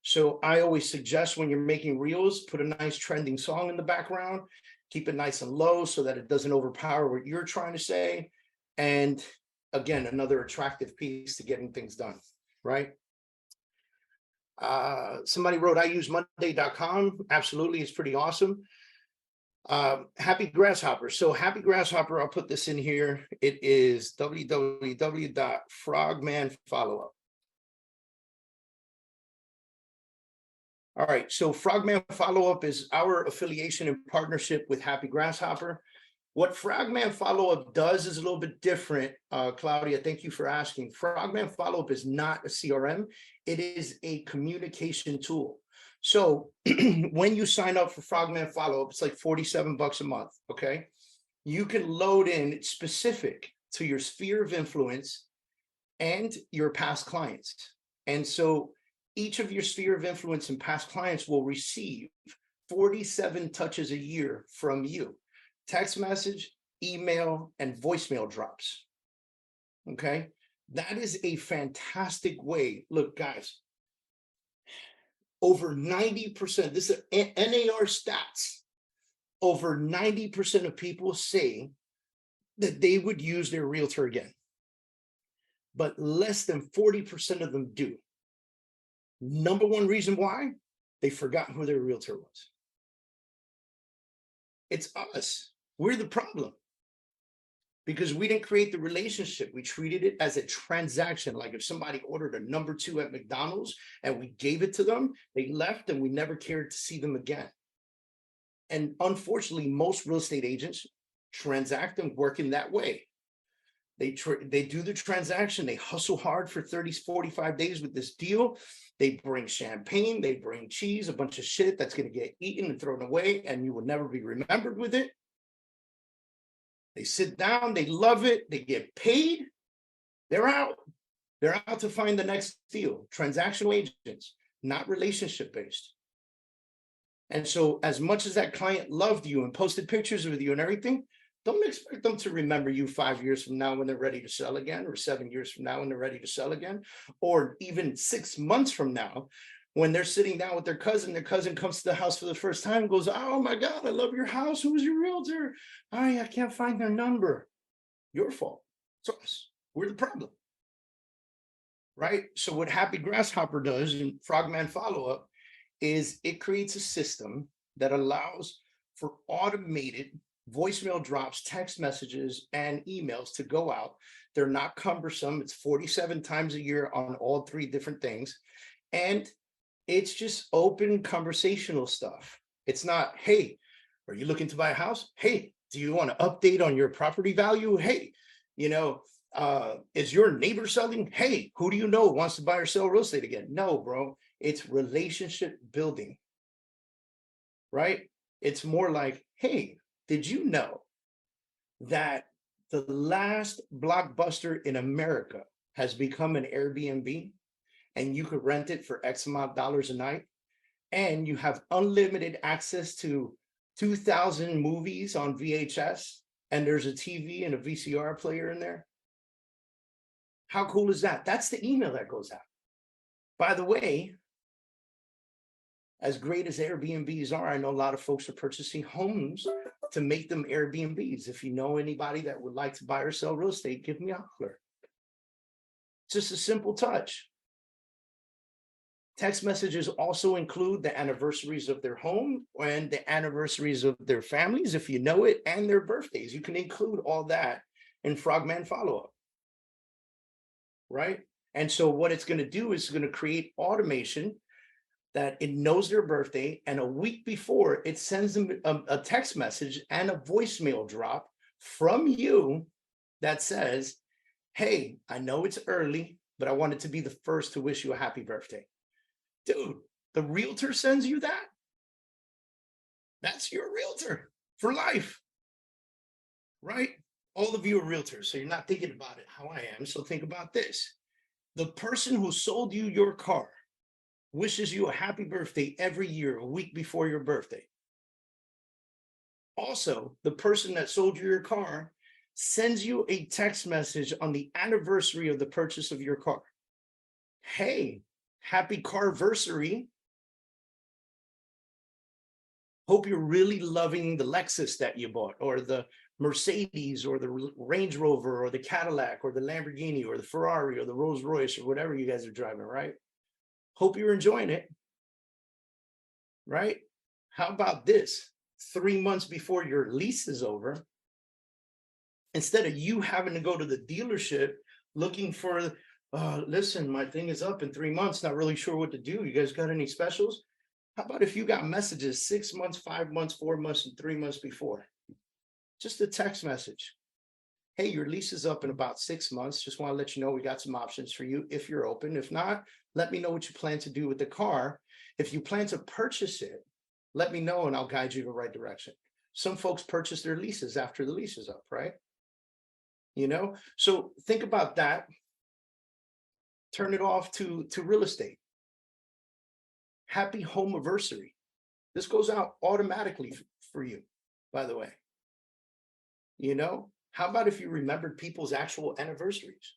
So I always suggest when you're making reels, put a nice trending song in the background, keep it nice and low so that it doesn't overpower what you're trying to say. And again, another attractive piece to getting things done, right? Somebody wrote, I use Monday.com. Absolutely, it's pretty awesome. Happy Grasshopper. So Happy Grasshopper, I'll put this in here. It is www.frogmanfollowup. All right, so Frogman Follow-Up is our affiliation and partnership with Happy Grasshopper. What Frogman Follow-Up does is a little bit different. Claudia, thank you for asking. Frogman Follow-Up is not a CRM. It is a communication tool. So when you sign up for Frogman Follow-Up, it's like $47 a month, okay? You can load in specific to your sphere of influence and your past clients. And so each of your sphere of influence and past clients will receive 47 touches a year from you. Text message, email, and voicemail drops. Okay, that is a fantastic way. Look, guys, over 90%, this is NAR stats, over 90% of people say that they would use their realtor again, but less than 40% of them do. Number one reason why? They forgot who their realtor was. It's us. We're the problem because we didn't create the relationship. We treated it as a transaction. Like if somebody ordered a number 2 at McDonald's and we gave it to them, they left and we never cared to see them again. And unfortunately, most real estate agents transact and work in that way. They do the transaction. They hustle hard for 30, 45 days with this deal. They bring champagne, they bring cheese, a bunch of shit that's going to get eaten and thrown away, and you will never be remembered with it. They sit down, they love it, they get paid, they're out. They're out to find the next deal. Transactional agents, not relationship based. And so as much as that client loved you and posted pictures with you and everything, don't expect them to remember you 5 years from now when they're ready to sell again, or 7 years from now when they're ready to sell again, or even 6 months from now when they're sitting down with their cousin comes to the house for the first time and goes, oh my God, I love your house. Who's your realtor? I can't find their number. Your fault. It's us. We're the problem. Right? So what Happy Grasshopper does in Frogman Follow-Up is it creates a system that allows for automated voicemail drops, text messages, and emails to go out. They're not cumbersome. It's 47 times a year on all 3 different things. And it's just open conversational stuff. It's not, hey, are you looking to buy a house? Hey, do you want to update on your property value? Hey, is your neighbor selling? Hey, who do you know wants to buy or sell real estate again? No, bro, it's relationship building, right? It's more like, hey, did you know that the last blockbuster in America has become an Airbnb? And you could rent it for X amount of dollars a night, and you have unlimited access to 2,000 movies on VHS, and there's a TV and a VCR player in there. How cool is that? That's the email that goes out. By the way, as great as Airbnbs are, I know a lot of folks are purchasing homes to make them Airbnbs. If you know anybody that would like to buy or sell real estate, give me a holler. It's just a simple touch. Text messages also include the anniversaries of their home and the anniversaries of their families, if you know it, and their birthdays. You can include all that in Frogman follow-up, right? And so what it's going to do is going to create automation that it knows their birthday, and a week before it sends them a text message and a voicemail drop from you that says, hey, I know it's early, but I wanted to be the first to wish you a happy birthday. Dude, the realtor sends you that? That's your realtor for life, right? All of you are realtors, so you're not thinking about it how I am. So think about this. The person who sold you your car wishes you a happy birthday every year, a week before your birthday. Also, the person that sold you your car sends you a text message on the anniversary of the purchase of your car. Hey, happy carversary. Hope you're really loving the Lexus that you bought, or the Mercedes, or the Range Rover, or the Cadillac, or the Lamborghini, or the Ferrari, or the Rolls Royce, or whatever you guys are driving, right? Hope you're enjoying it, right? How about this? 3 months before your lease is over, instead of you having to go to the dealership looking for, listen, my thing is up in 3 months, not really sure what to do. You guys got any specials? How about if you got messages 6 months, 5 months, 4 months, and 3 months before? Just a text message. Hey, your lease is up in about 6 months. Just want to let you know we got some options for you if you're open. If not, let me know what you plan to do with the car. If you plan to purchase it, let me know and I'll guide you the right direction. Some folks purchase their leases after the lease is up, right? You know, so think about that. Turn it off to real estate. Happy home anniversary. This goes out automatically for you, by the way. You know, how about if you remembered people's actual anniversaries?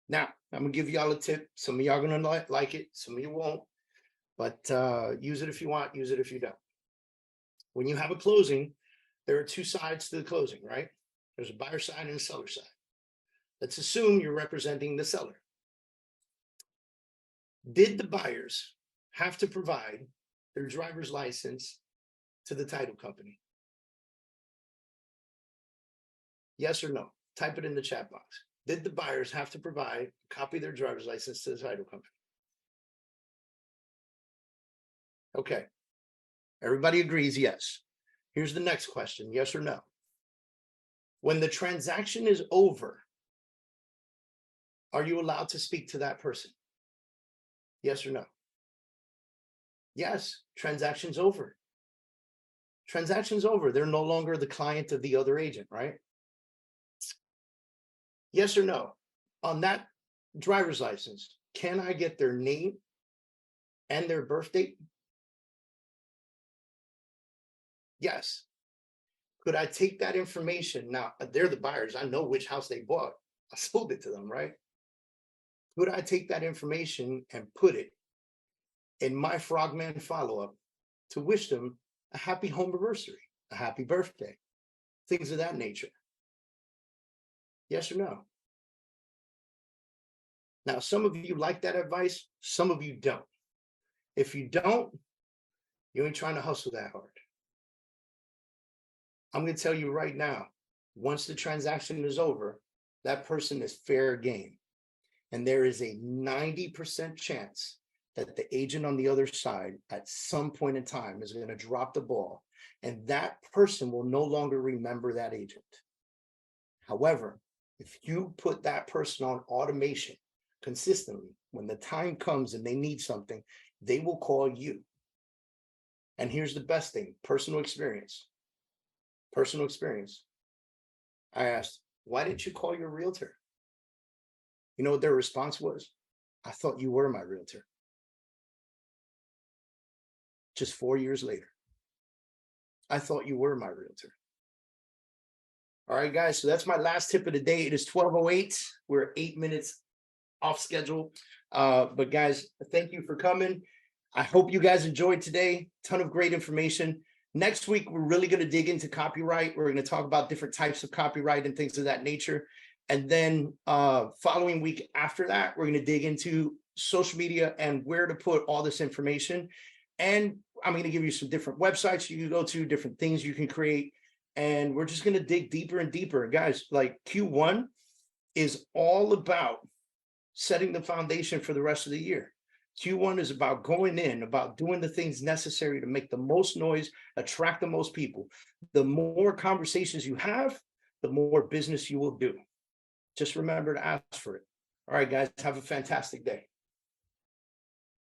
Now, I'm gonna give y'all a tip. Some of y'all are gonna like it, some of you won't, but use it if you want, use it if you don't. When you have a closing, there are two sides to the closing, right? There's a buyer side and a seller side. Let's assume you're representing the seller. Did the buyers have to provide their driver's license to the title company? Yes or no? Type it in the chat box. Did the buyers have to provide a copy of their driver's license to the title company? Okay. Everybody agrees yes. Here's the next question, yes or no? When the transaction is over, are you allowed to speak to that person? Yes or no? Yes, transaction's over. Transaction's over. They're no longer the client of the other agent, right? Yes or no? On that driver's license, can I get their name and their birth date? Yes. Could I take that information? Now, they're the buyers. I know which house they bought. I sold it to them, right? Could I take that information and put it in my Frogman follow-up to wish them a happy home anniversary, a happy birthday, things of that nature? Yes or no? Now, some of you like that advice, some of you don't. If you don't, you ain't trying to hustle that hard. I'm going to tell you right now, once the transaction is over, that person is fair game. And there is a 90% chance that the agent on the other side at some point in time is going to drop the ball, and that person will no longer remember that agent. However, if you put that person on automation consistently, when the time comes and they need something, they will call you. And here's the best thing, personal experience. Personal experience. I asked, why didn't you call your realtor? You know what their response was? I thought you were my realtor. Just 4 years later. I thought you were my realtor. All right, guys. So that's my last tip of the day. It is 12:08. We're 8 minutes off schedule. But guys, thank you for coming. I hope you guys enjoyed today. Ton of great information. Next week, we're really going to dig into copyright. We're going to talk about different types of copyright and things of that nature. And then following week after that, we're going to dig into social media and where to put all this information. And I'm going to give you some different websites you can go to, different things you can create. And we're just going to dig deeper and deeper. Guys, like Q1 is all about setting the foundation for the rest of the year. Q1 is about going in, about doing the things necessary to make the most noise, attract the most people. The more conversations you have, the more business you will do. Just remember to ask for it. All right, guys, have a fantastic day.